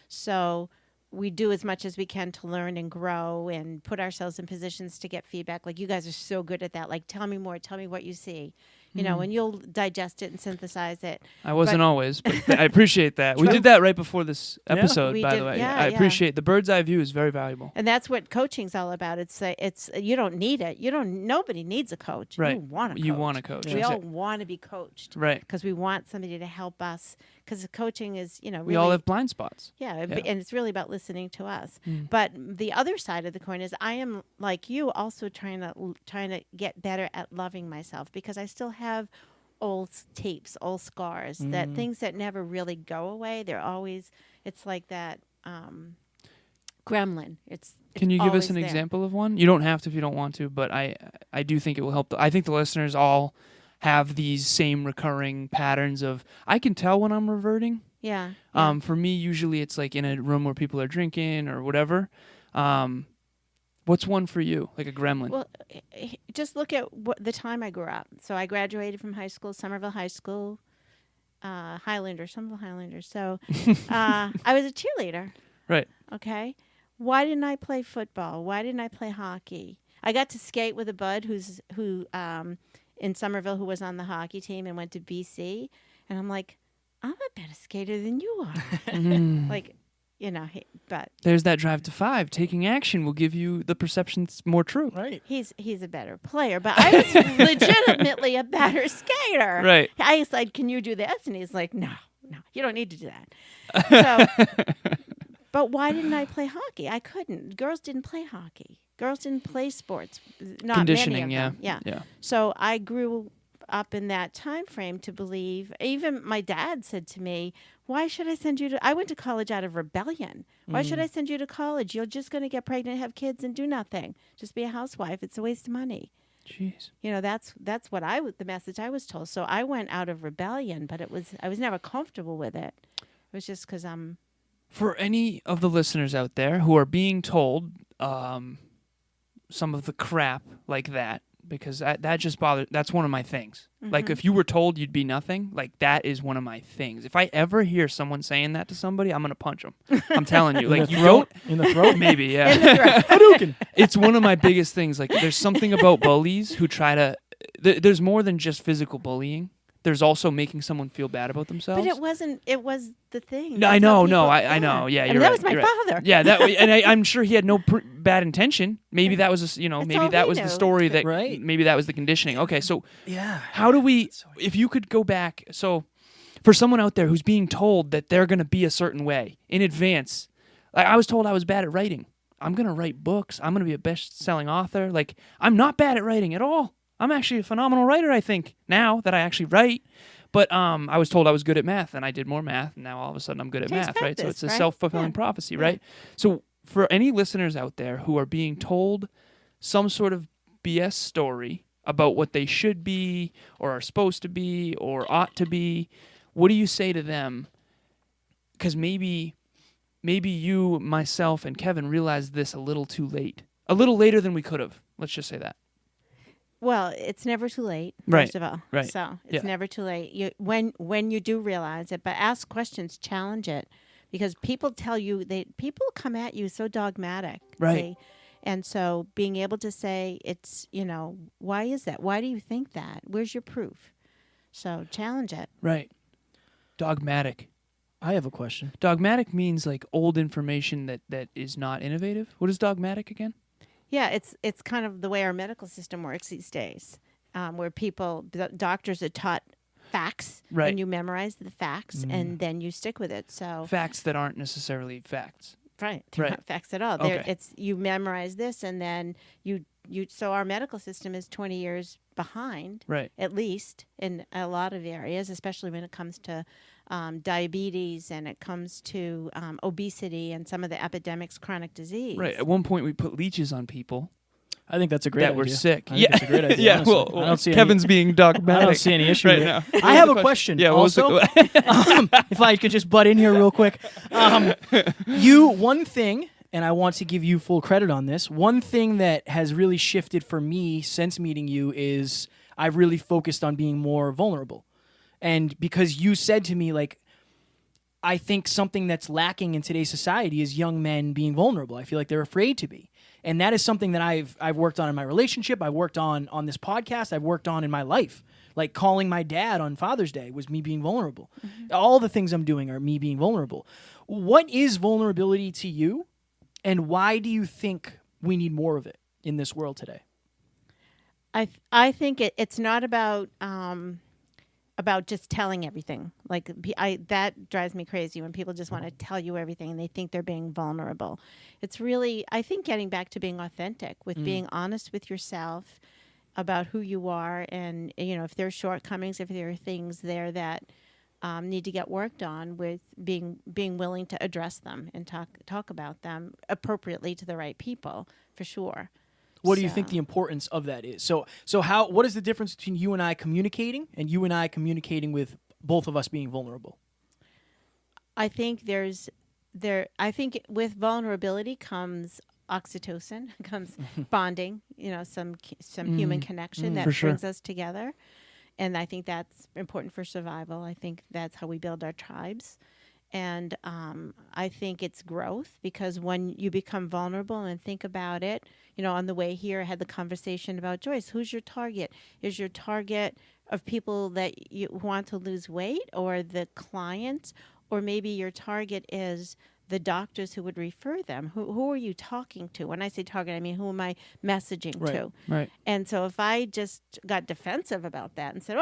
So we do as much as we can to learn and grow and put ourselves in positions to get feedback. Like, you guys are so good at that. Like, tell me more. Tell me what you see. And you'll digest it and synthesize it. I wasn't always, but I appreciate that. We did that right before this episode, We by did, the way. yeah, I yeah. appreciate the bird's eye view is very valuable. And that's what coaching's all about. It's you don't need it. Nobody needs a coach. Right. You want a coach. You want a coach. We Yeah. all want to be coached. Right. Because we want somebody to help us. Because coaching is, really, We all have blind spots. Yeah, Yeah. and it's really about listening to us. But the other side of the coin is I am like you, also trying to get better at loving myself, because I still have old tapes, old scars, that things that never really go away. They're always. It's like that gremlin. Can you give us an there. example of one? You don't have to if you don't want to, but I do think it will help. I think the listeners all have these same recurring patterns of, I can tell when I'm reverting. Yeah. For me, usually it's like in a room where people are drinking or whatever. What's one for you, like a gremlin? Well, just look at the time I grew up. So I graduated from high school, Somerville High School, Somerville Highlanders. So I was a cheerleader. Right. Okay. Why didn't I play football? Why didn't I play hockey? I got to skate with a bud who in Somerville who was on the hockey team and went to BC, and I'm like, I'm a better skater than you are. Like, but There's that drive to 5. Taking action will give you the perception that's more true. Right. he's a better player, but I was legitimately a better skater. Right. I said, can you do this? And he's like, no, you don't need to do that. So, but why didn't I play hockey? I couldn't. Girls didn't play hockey. girls didn't play sports. Not Conditioning, many of them. yeah. So I grew up in that time frame to believe. Even my dad said to me, "Why should I send you to?" I went to college out of rebellion. Why should I send you to college? You're just going to get pregnant, have kids, and do nothing. Just be a housewife. It's a waste of money. Jeez. You know, that's what the message I was told. So I went out of rebellion, but I was never comfortable with it. It was just because I'm. For any of the listeners out there who are being told some of the crap like that, because that just bothers. That's one of my things. Like, if you were told you'd be nothing, like, that is one of my things. If I ever hear someone saying that to somebody, I'm gonna punch them. I'm telling you. Like, you don't. In the throat? Maybe, yeah. Hadouken. It's one of my biggest things. Like, there's something about bullies who try to. There's more than just physical bullying. There's also making someone feel bad about themselves. But it wasn't. It was the thing. No, I That's how know. people- No, I know. Yeah, And you're that right. was my you're right. father. Yeah, and I'm sure he had no bad intention. Maybe that was, That's maybe all that he was the knew. story that, Right. maybe that was the conditioning. Okay, so Yeah. how do we, if you could go back, so for someone out there who's being told that they're going to be a certain way in advance, like I was told I was bad at writing. I'm going to write books. I'm going to be a best-selling author. Like, I'm not bad at writing at all. I'm actually a phenomenal writer, I think, now that I actually write. But I was told I was good at math, and I did more math, and now all of a sudden I'm good at Takes math, right? So practice, it's a right? self-fulfilling Yeah. prophecy, right? So for any listeners out there who are being told some sort of BS story about what they should be or are supposed to be or ought to be, what do you say to them? Because maybe you, myself, and Kevin realized this a little too late. A little later than we could have. Let's just say that. Well, it's never too late. Right, First of all, right. So it's Yeah. never too late. When you do realize it, but ask questions, challenge it, because people tell you people come at you so dogmatic. Right. And so being able to say it's why is that? Why do you think that? Where's your proof? So challenge it. Right. Dogmatic. I have a question. Dogmatic means like old information that is not innovative. What is dogmatic again? Yeah, it's kind of the way our medical system works these days, where doctors are taught facts, Right. and you memorize the facts, and then you stick with it. So Facts that aren't necessarily facts. right, they're Right. not facts at all. Okay. It's you memorize this, and then you. So our medical system is 20 years behind, Right. at least in a lot of areas, especially when it comes to diabetes and it comes to obesity and some of the epidemics, chronic disease. Right. At one point, we put leeches on people I think that's a great that idea. were sick. I think it's a great idea. yeah. honestly. Well, I don't see Kevin's being any, dogmatic. I don't see any issue right with now. it. I have a question. Yeah. What was also, the, if I could just butt in here real quick. One thing, and I want to give you full credit on this, one thing that has really shifted for me since meeting you is I've really focused on being more vulnerable. And because you said to me, like, I think something that's lacking in today's society is young men being vulnerable. I feel like they're afraid to be. And that is something that I've worked on in my relationship. I've worked on this podcast. I've worked on in my life. Like calling my dad on Father's Day was me being vulnerable. All the things I'm doing are me being vulnerable. What is vulnerability to you? And why do you think we need more of it in this world today? I think it's not about just telling everything. Like that drives me crazy when people just want to tell you everything and they think they're being vulnerable. It's really, I think, getting back to being authentic, with being honest with yourself about who you are, and if there are shortcomings, if there are things there that need to get worked on, with being willing to address them and talk about them appropriately to the right people, for sure. What do you think the importance of that is? So what is the difference between you and I communicating and you and I communicating with both of us being vulnerable? I think I think with vulnerability comes oxytocin, comes bonding, some human connection that For sure. brings us together. And I think that's important for survival. I think that's how we build our tribes. And I think it's growth, because when you become vulnerable and think about it, on the way here, I had the conversation about Joyce. Who's your target? Is your target of people that you want to lose weight, or the clients? Or maybe your target is the doctors who would refer them. Who are you talking to? When I say target, I mean, who am I messaging to? Right. And so if I just got defensive about that and said,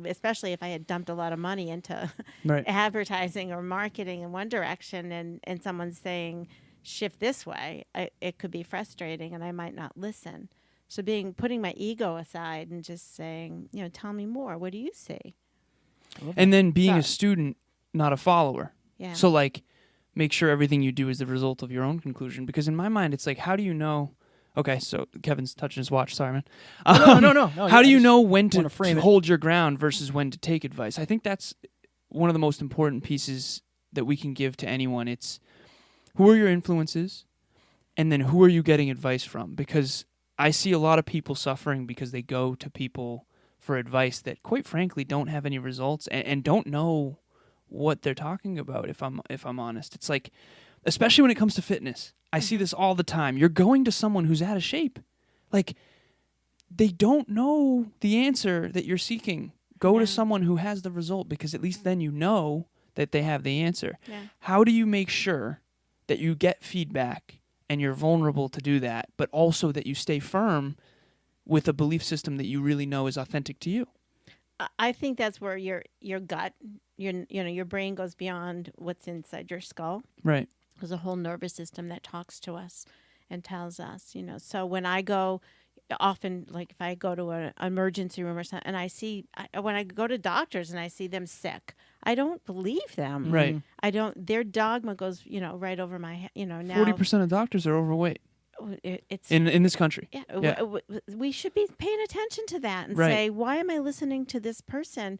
especially if I had dumped a lot of money into Right. advertising or marketing in one direction, and someone's saying, shift this way, it could be frustrating and I might not listen. So putting my ego aside and just saying, tell me more. What do you see? And then being So- a student, not a follower. Yeah. So like, make sure everything you do is the result of your own conclusion. Because in my mind, it's like, how do you know? Okay, so Kevin's touching his watch. Sorry, man. No. How do you know when wanna to frame it. hold your ground versus when to take advice? I think that's one of the most important pieces that we can give to anyone. It's who are your influences, and then who are you getting advice from? Because I see a lot of people suffering because they go to people for advice that, quite frankly, don't have any results and don't know what they're talking about. If I'm honest, it's like, especially when it comes to fitness, I see this all the time. You're going to someone who's out of shape, like they don't know the answer that you're seeking. Go to someone who has the result, because at least then you know that they have the answer. Yeah. How do you make sure that you get feedback and you're vulnerable to do that, but also that you stay firm with a belief system that you really know is authentic to you? I think that's where your gut, your brain goes beyond what's inside your skull. Right. There's a whole nervous system that talks to us and tells us, So when I go, often, like if I go to an emergency room or something, and when I go to doctors and I see them sick, I don't believe them. Right. I don't. Their dogma goes, right over my head. Now 40% of doctors are overweight it's in this country. Yeah, Yeah. we should be paying attention to that and Right. say, why am I listening to this person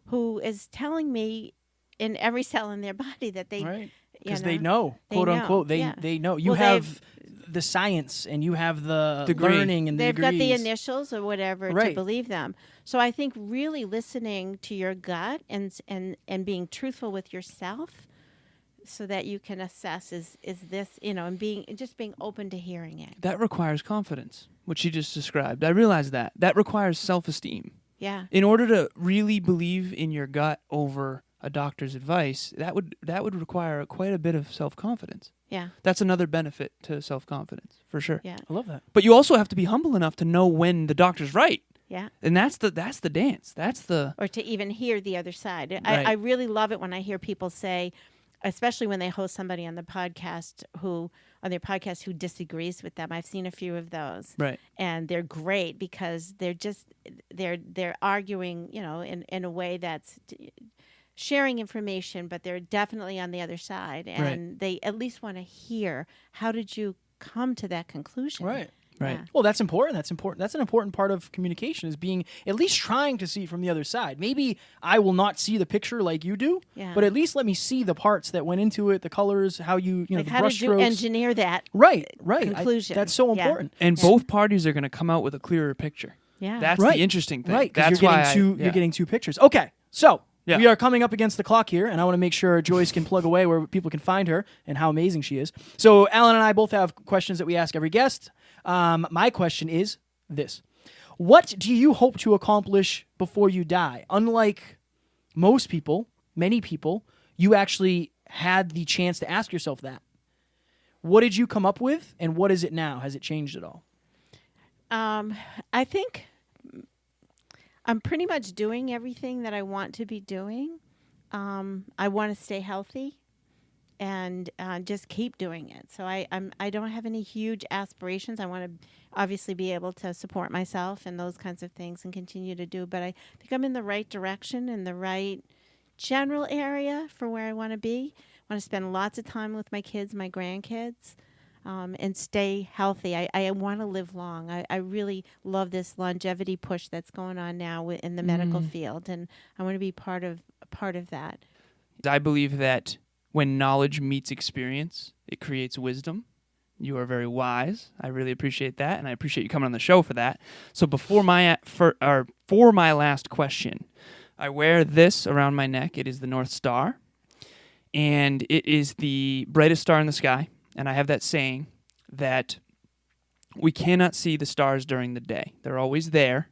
who is telling me in every cell in their body that they, Right. Because they know, They quote know, unquote. yeah. They know. You Well, have the science and you have the Degree. learning and the they've got the degrees. initials or whatever to Right. believe them. So I think really listening to your gut and being truthful with yourself, so that you can assess is this, and being open to hearing it. That requires confidence, which you just described. I realize that requires self-esteem. Yeah. In order to really believe in your gut over a doctor's advice, that would require quite a bit of self-confidence. Yeah. That's another benefit to self-confidence, for sure. Yeah. I love that. But you also have to be humble enough to know when the doctor's right. Yeah. And that's the dance. That's the Or to even hear the other side. Right. I really love it when I hear people say, especially when they host somebody on their podcast who disagrees with them. I've seen a few of those. right. And they're great because they're arguing, in a way that's sharing information, but they're definitely on the other side, and they at least want to hear, how did you come to that conclusion? Right. Right. Yeah. Well, that's important. That's important. That's an important part of communication, is being at least trying to see it from the other side. Maybe I will not see the picture like you do, Yeah. but at least let me see the parts that went into it, the colors, how you Like, the how brush did you strokes. engineer that? Right. conclusion? That's so Yeah. important. And Yeah. both parties are going to come out with a clearer picture. Yeah. That's Right. the interesting thing. Right, because That's you're why getting yeah. you're getting two pictures. Okay, so Yeah. we are coming up against the clock here, and I want to make sure Joyce can plug away where people can find her and how amazing she is. So Alan and I both have questions that we ask every guest. My question is this: what do you hope to accomplish before you die? Unlike most people, many people, you actually had the chance to ask yourself that. What did you come up with, and what is it now? Has it changed at all? I think I'm pretty much doing everything that I want to be doing. I want to stay healthy and just keep doing it. So I don't have any huge aspirations. I want to obviously be able to support myself and those kinds of things and continue to do. But I think I'm in the right direction, in the right general area for where I want to be. I want to spend lots of time with my kids, my grandkids. And stay healthy. I want to live long. I really love this longevity push that's going on now in the medical field, and I want to be part of that. I believe that when knowledge meets experience, it creates wisdom. You are very wise. I really appreciate that, and I appreciate you coming on the show for that. So for my last question, I wear this around my neck. It is the North Star, and it is the brightest star in the sky. And I have that saying that we cannot see the stars during the day. They're always there,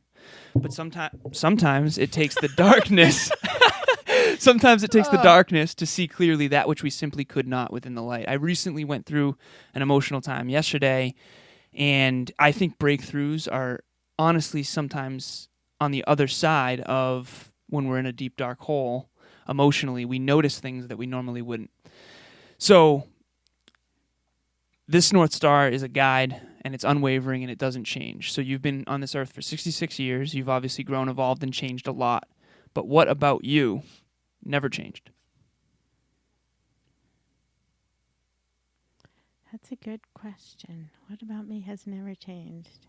but sometimes it takes the darkness. Sometimes it takes the darkness to see clearly that which we simply could not within the light. I recently went through an emotional time yesterday, and I think breakthroughs are honestly sometimes on the other side of when we're in a deep, dark hole. Emotionally, we notice things that we normally wouldn't. So this North Star is a guide, and it's unwavering, and it doesn't change. So you've been on this earth for 66 years. You've obviously grown, evolved, and changed a lot. But what about you never changed? That's a good question. What about me has never changed?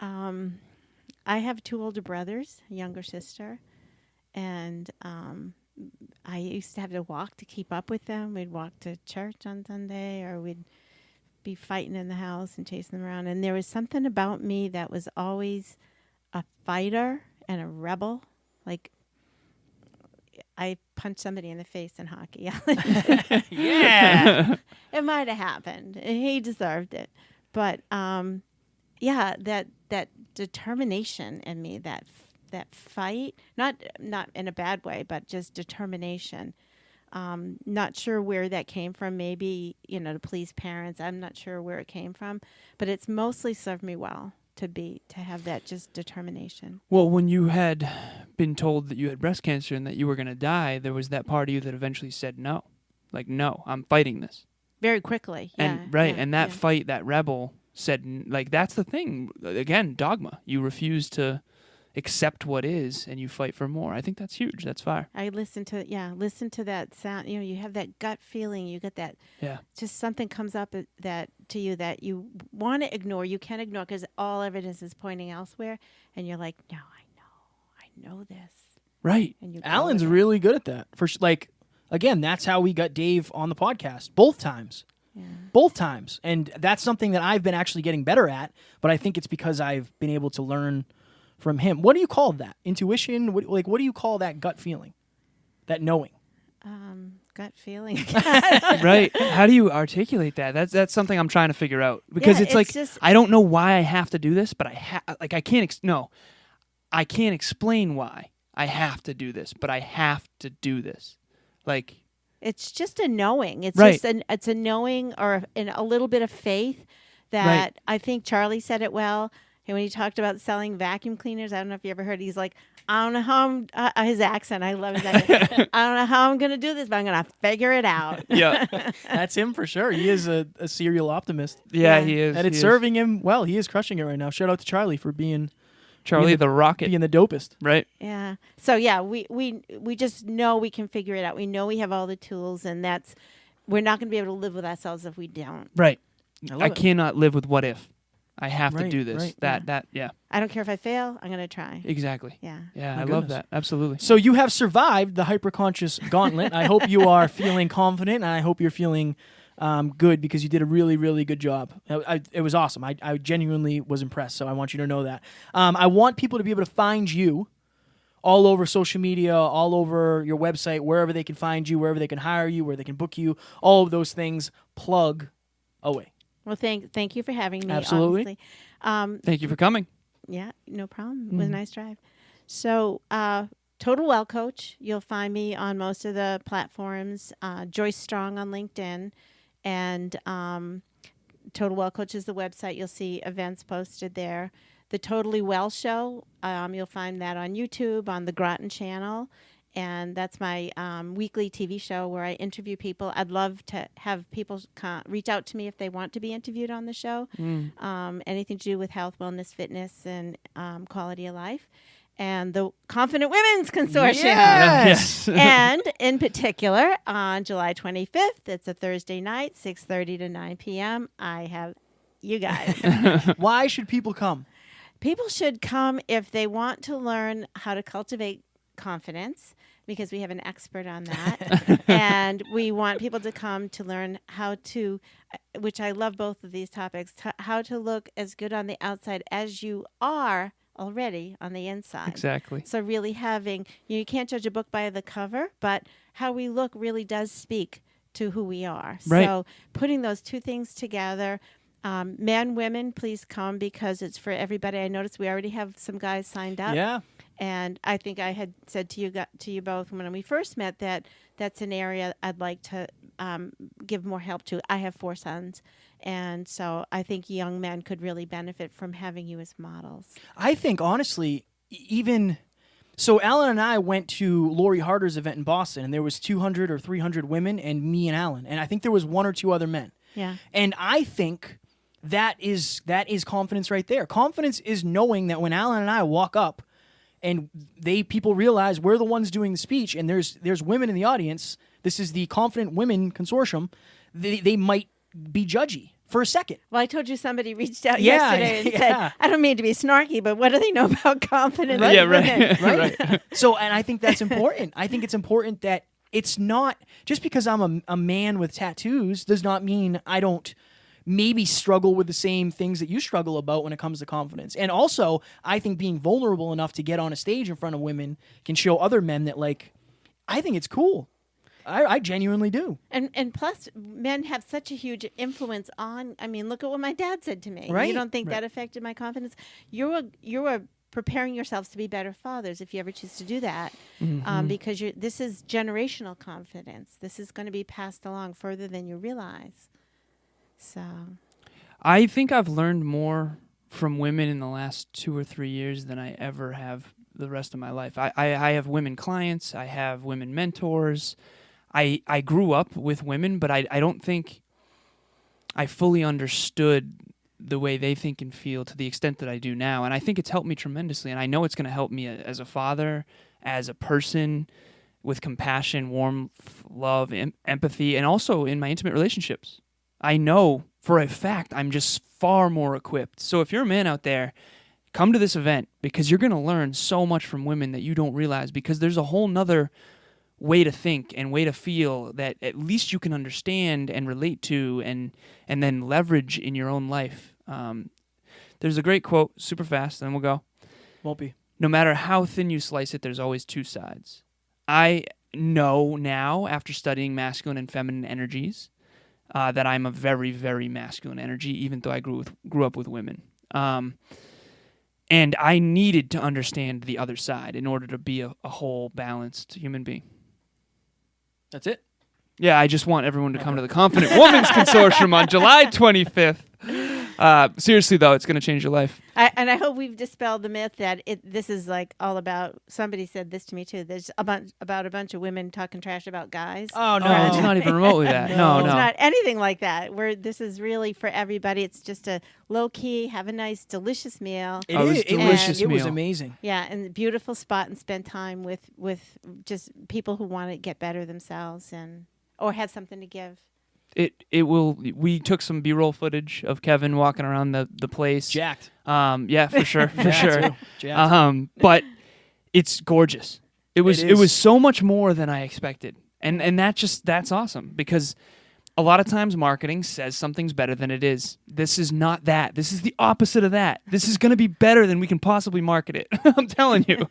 I have 2 older brothers, a younger sister, and I used to have to walk to keep up with them. We'd walk to church on Sunday, or we'd be fighting in the house and chasing them around. And there was something about me that was always a fighter and a rebel. Like, I punched somebody in the face in hockey. Yeah. It might have happened. And he deserved it. But yeah, that determination in me, that fight, not in a bad way, but just determination. Not sure where that came from. Maybe, to please parents. I'm not sure where it came from, but it's mostly served me well to have that just determination. Well, when you had been told that you had breast cancer and that you were going to die, there was that part of you that eventually said no. Like, no, I'm fighting this. Very quickly. And that fight, that rebel said, like, that's the thing. Again, dogma. You refuse to accept what is, and you fight for more. I think that's huge. That's fire. I listen to that sound. You have that gut feeling. You get that. Yeah. Just something comes up that to you that you want to ignore. You can't ignore because all evidence is pointing elsewhere, and you're like, no, I know this. Right. And Alan's really good at that. Again, that's how we got Dave on the podcast both times. Yeah. Both times. And that's something that I've been actually getting better at, but I think it's because I've been able to learn from him. What do you call that? Intuition? What do you call that gut feeling? That knowing? Gut feeling. Right. How do you articulate that? That's something I'm trying to figure out. Because it's like, just, I don't know why I have to do this, but I can't explain why I have to do this, but I have to do this. Like, it's just a knowing. It's right. It's a knowing or a little bit of faith that right. I think Charlie said it well. And when he talked about selling vacuum cleaners, I don't know if you ever heard, he's like, I don't know how his accent, I love his accent. I don't know how I'm going to do this, but I'm going to figure it out. Yeah. That's him for sure. He is a serial optimist. Yeah, he is. And it's serving him well. He is crushing it right now. Shout out to Charlie for being the rocket. Being the dopest. Right. Yeah. So, yeah, we just know we can figure it out. We know we have all the tools, and we're not going to be able to live with ourselves if we don't. Right. I it. cannot live with what if. I have to do this. Right. Yeah. I don't care if I fail. I'm going to try. Exactly. Yeah. Yeah, I love that. Absolutely. So you have survived the hyperconscious gauntlet. I hope you are feeling confident, and I hope you're feeling good because you did a really, really good job. It was awesome. I genuinely was impressed, so I want you to know that. I want people to be able to find you all over social media, all over your website, wherever they can find you, wherever they can hire you, where they can book you, all of those things. Plug away. Well, thank you for having me. Absolutely. Thank you for coming. Yeah, no problem. It was a nice drive. So, Total Well Coach, you'll find me on most of the platforms. Joyce Strong on LinkedIn. And Total Well Coach is the website. You'll see events posted there. The Totally Well Show, you'll find that on YouTube, on the Groton channel. And that's my weekly TV show where I interview people. I'd love to have people reach out to me if they want to be interviewed on the show. Anything to do with health, wellness, fitness, and quality of life. And the Confident Women's Consortium. Yes! And in particular, on July 25th, it's a Thursday night, 6:30 to 9 p.m., I have you guys. Why should people come? People should come if they want to learn how to cultivate confidence, because we have an expert on that. And we want people to come to learn how to, which I love both of these topics, how to look as good on the outside as you are already on the inside. Exactly. So really having, you can't judge a book by the cover, but how we look really does speak to who we are. Right. So putting those two things together, men, women, please come because it's for everybody. I noticed we already have some guys signed up. Yeah. And I think I had said to you both when we first met that that's an area I'd like to give more help to. I have 4 sons, and so I think young men could really benefit from having you as models. I think, honestly, so Alan and I went to Lori Harder's event in Boston, and there was 200 or 300 women and me and Alan, and I think there was 1 or 2 other men. Yeah. And I think that is confidence right there. Confidence is knowing that when Alan and I walk up and people realize we're the ones doing the speech and there's women in the audience, this is the Confident Women Consortium, they might be judgy for a second. Well, I told you somebody reached out Yeah, yesterday and yeah. said, I don't mean to be snarky, but what do they know about confident Yeah, women? right. Right. So, and I think that's important. I think it's important that it's not just because I'm a man with tattoos does not mean I don't maybe struggle with the same things that you struggle about when it comes to confidence. And also, I think being vulnerable enough to get on a stage in front of women can show other men that, like, I think it's cool. I genuinely do. And plus, men have such a huge influence on. I mean, look at what my dad said to me. Right, You don't think right. that affected my confidence? You're preparing yourselves to be better fathers if you ever choose to do that, because this is generational confidence. This is going to be passed along further than you realize. So, I think I've learned more from women in the last 2 or 3 years than I ever have the rest of my life. I have women clients. I have women mentors. I grew up with women, but I don't think I fully understood the way they think and feel to the extent that I do now. And I think it's helped me tremendously. And I know it's going to help me as a father, as a person, with compassion, warmth, love, empathy, and also in my intimate relationships. I know for a fact I'm just far more equipped. So if you're a man out there, come to this event because you're going to learn so much from women that you don't realize, because there's a whole nother way to think and way to feel that at least you can understand and relate to and then leverage in your own life. There's a great quote, super fast, and then we'll go. Won't be. No matter how thin you slice it, there's always two sides. I know now, after studying masculine and feminine energies, that I'm a very, very masculine energy, even though I grew up with women. And I needed to understand the other side in order to be a whole, balanced human being. That's it. Yeah, I just want everyone to come to the Confident Women's Consortium on July 25th. Seriously, though, it's going to change your life. and I hope we've dispelled the myth that this is like all about. Somebody said this to me too. There's about a bunch of women talking trash about guys. Oh, no. No, it's not even remotely that. No, It's no. not anything like that. This is really for everybody. It's just a low key, have a nice, delicious meal. It was is. delicious It was meal. amazing. Yeah, and a beautiful spot, and spend time with just people who want to get better themselves or have something to give. It will. We took some B-roll footage of Kevin walking around the place. Jacked. Yeah, for sure, for Yeah, sure. too. Jacked. But it's gorgeous. It is. was so much more than I expected, and that's awesome, because a lot of times marketing says something's better than it is. This is not that. This is the opposite of that. This is going to be better than we can possibly market it. I'm telling you.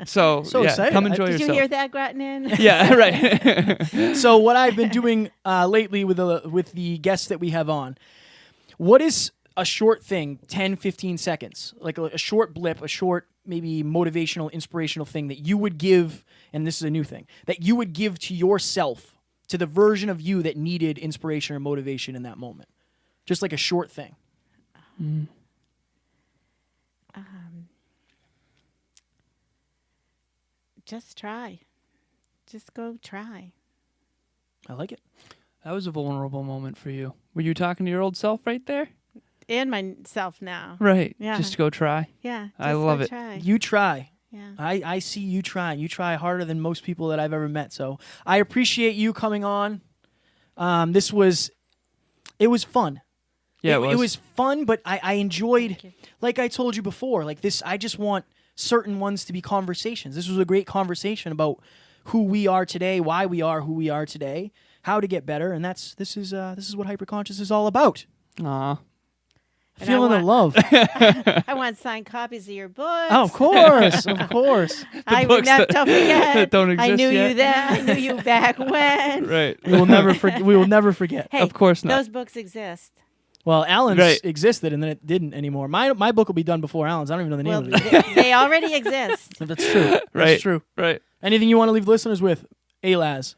So yeah, excited. come enjoy Did yourself. you hear that, Grottinen? Yeah, right. So what I've been doing lately with the guests that we have on, what is a short thing, 10, 15 seconds, like a short blip, a short maybe motivational, inspirational thing that you would give, and this is a new thing, that you would give to yourself, to the version of you that needed inspiration or motivation in that moment? Just like a short thing. Just try. Just go try. I like it. That was a vulnerable moment for you. Were you talking to your old self right there? And myself now. Right. Yeah. Just go try. Yeah. I just love go it. Try. You try. Yeah. I see you trying. You try harder than most people that I've ever met. So I appreciate you coming on. It was fun. Yeah, It was fun, but I enjoyed, you. like I told you before, like this, I just want certain ones to be conversations. This was a great conversation about who we are today, why we are who we are today, how to get better, and this is what Hyperconscious is all about. Aw. And Feeling the love. I want signed copies of your books. Oh, of course, of course. I books remember, that- don't forget. that don't I exist knew yet. you then. I knew you back when. Right. We will never forget. We will never forget. Hey, Of course not. Those books exist. Well, Alan's Right. existed, and then it didn't anymore. My book will be done before Alan's. I don't even know the name Well, of it. they already exist. That's true. Right. That's true. Right. Anything you want to leave listeners with, Alaz?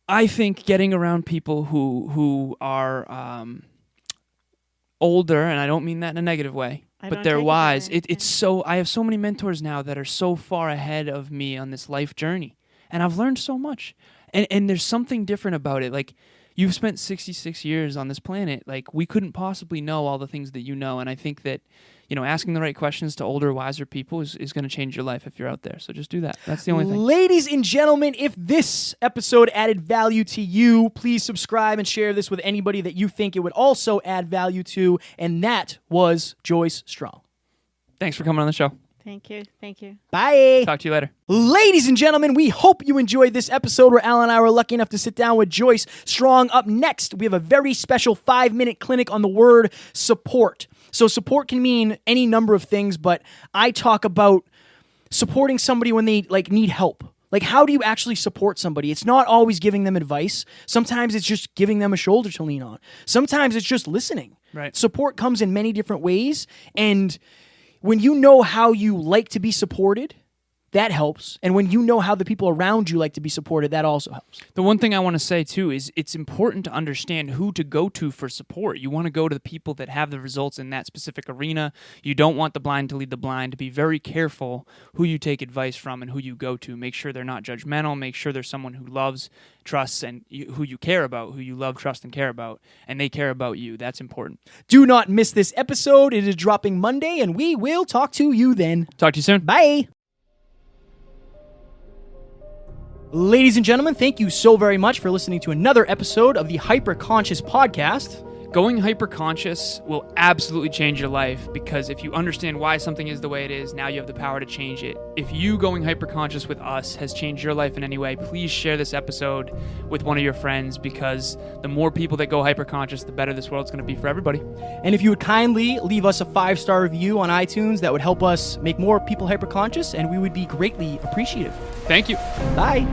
I think getting around people who are older, and I don't mean that in a negative way, I but don't they're take it wise. that way. It's so I have so many mentors now that are so far ahead of me on this life journey, and I've learned so much. And there's something different about it. Like you've spent 66 years on this planet. Like, we couldn't possibly know all the things that you know. And I think that, asking the right questions to older, wiser people is going to change your life if you're out there. So just do that. That's the only thing. Ladies and gentlemen, if this episode added value to you, please subscribe and share this with anybody that you think it would also add value to. And that was Joyce Strong. Thanks for coming on the show. Thank you. Thank you. Bye. Talk to you later. Ladies and gentlemen, we hope you enjoyed this episode where Al and I were lucky enough to sit down with Joyce Strong. Up next, we have a very special 5-minute clinic on the word support. So support can mean any number of things, but I talk about supporting somebody when they need help. Like, how do you actually support somebody? It's not always giving them advice. Sometimes it's just giving them a shoulder to lean on. Sometimes it's just listening. Right. Support comes in many different ways, and when you know how you like to be supported, that helps. And when you know how the people around you like to be supported, that also helps. The one thing I want to say, too, is it's important to understand who to go to for support. You want to go to the people that have the results in that specific arena. You don't want the blind to lead the blind. To be very careful who you take advice from and who you go to. Make sure they're not judgmental. Make sure there's someone who loves, trusts, and who you care about, who you love, trust, and care about, and they care about you. That's important. Do not miss this episode. It is dropping Monday, and we will talk to you then. Talk to you soon. Bye. Ladies and gentlemen, thank you so very much for listening to another episode of the Hyper Conscious Podcast. Going hyper-conscious will absolutely change your life, because if you understand why something is the way it is, now you have the power to change it. If you going hyper-conscious with us has changed your life in any way, please share this episode with one of your friends, because the more people that go hyper-conscious, the better this world's going to be for everybody. And if you would kindly leave us a 5-star review on iTunes, that would help us make more people hyper-conscious, and we would be greatly appreciative. Thank you. Bye.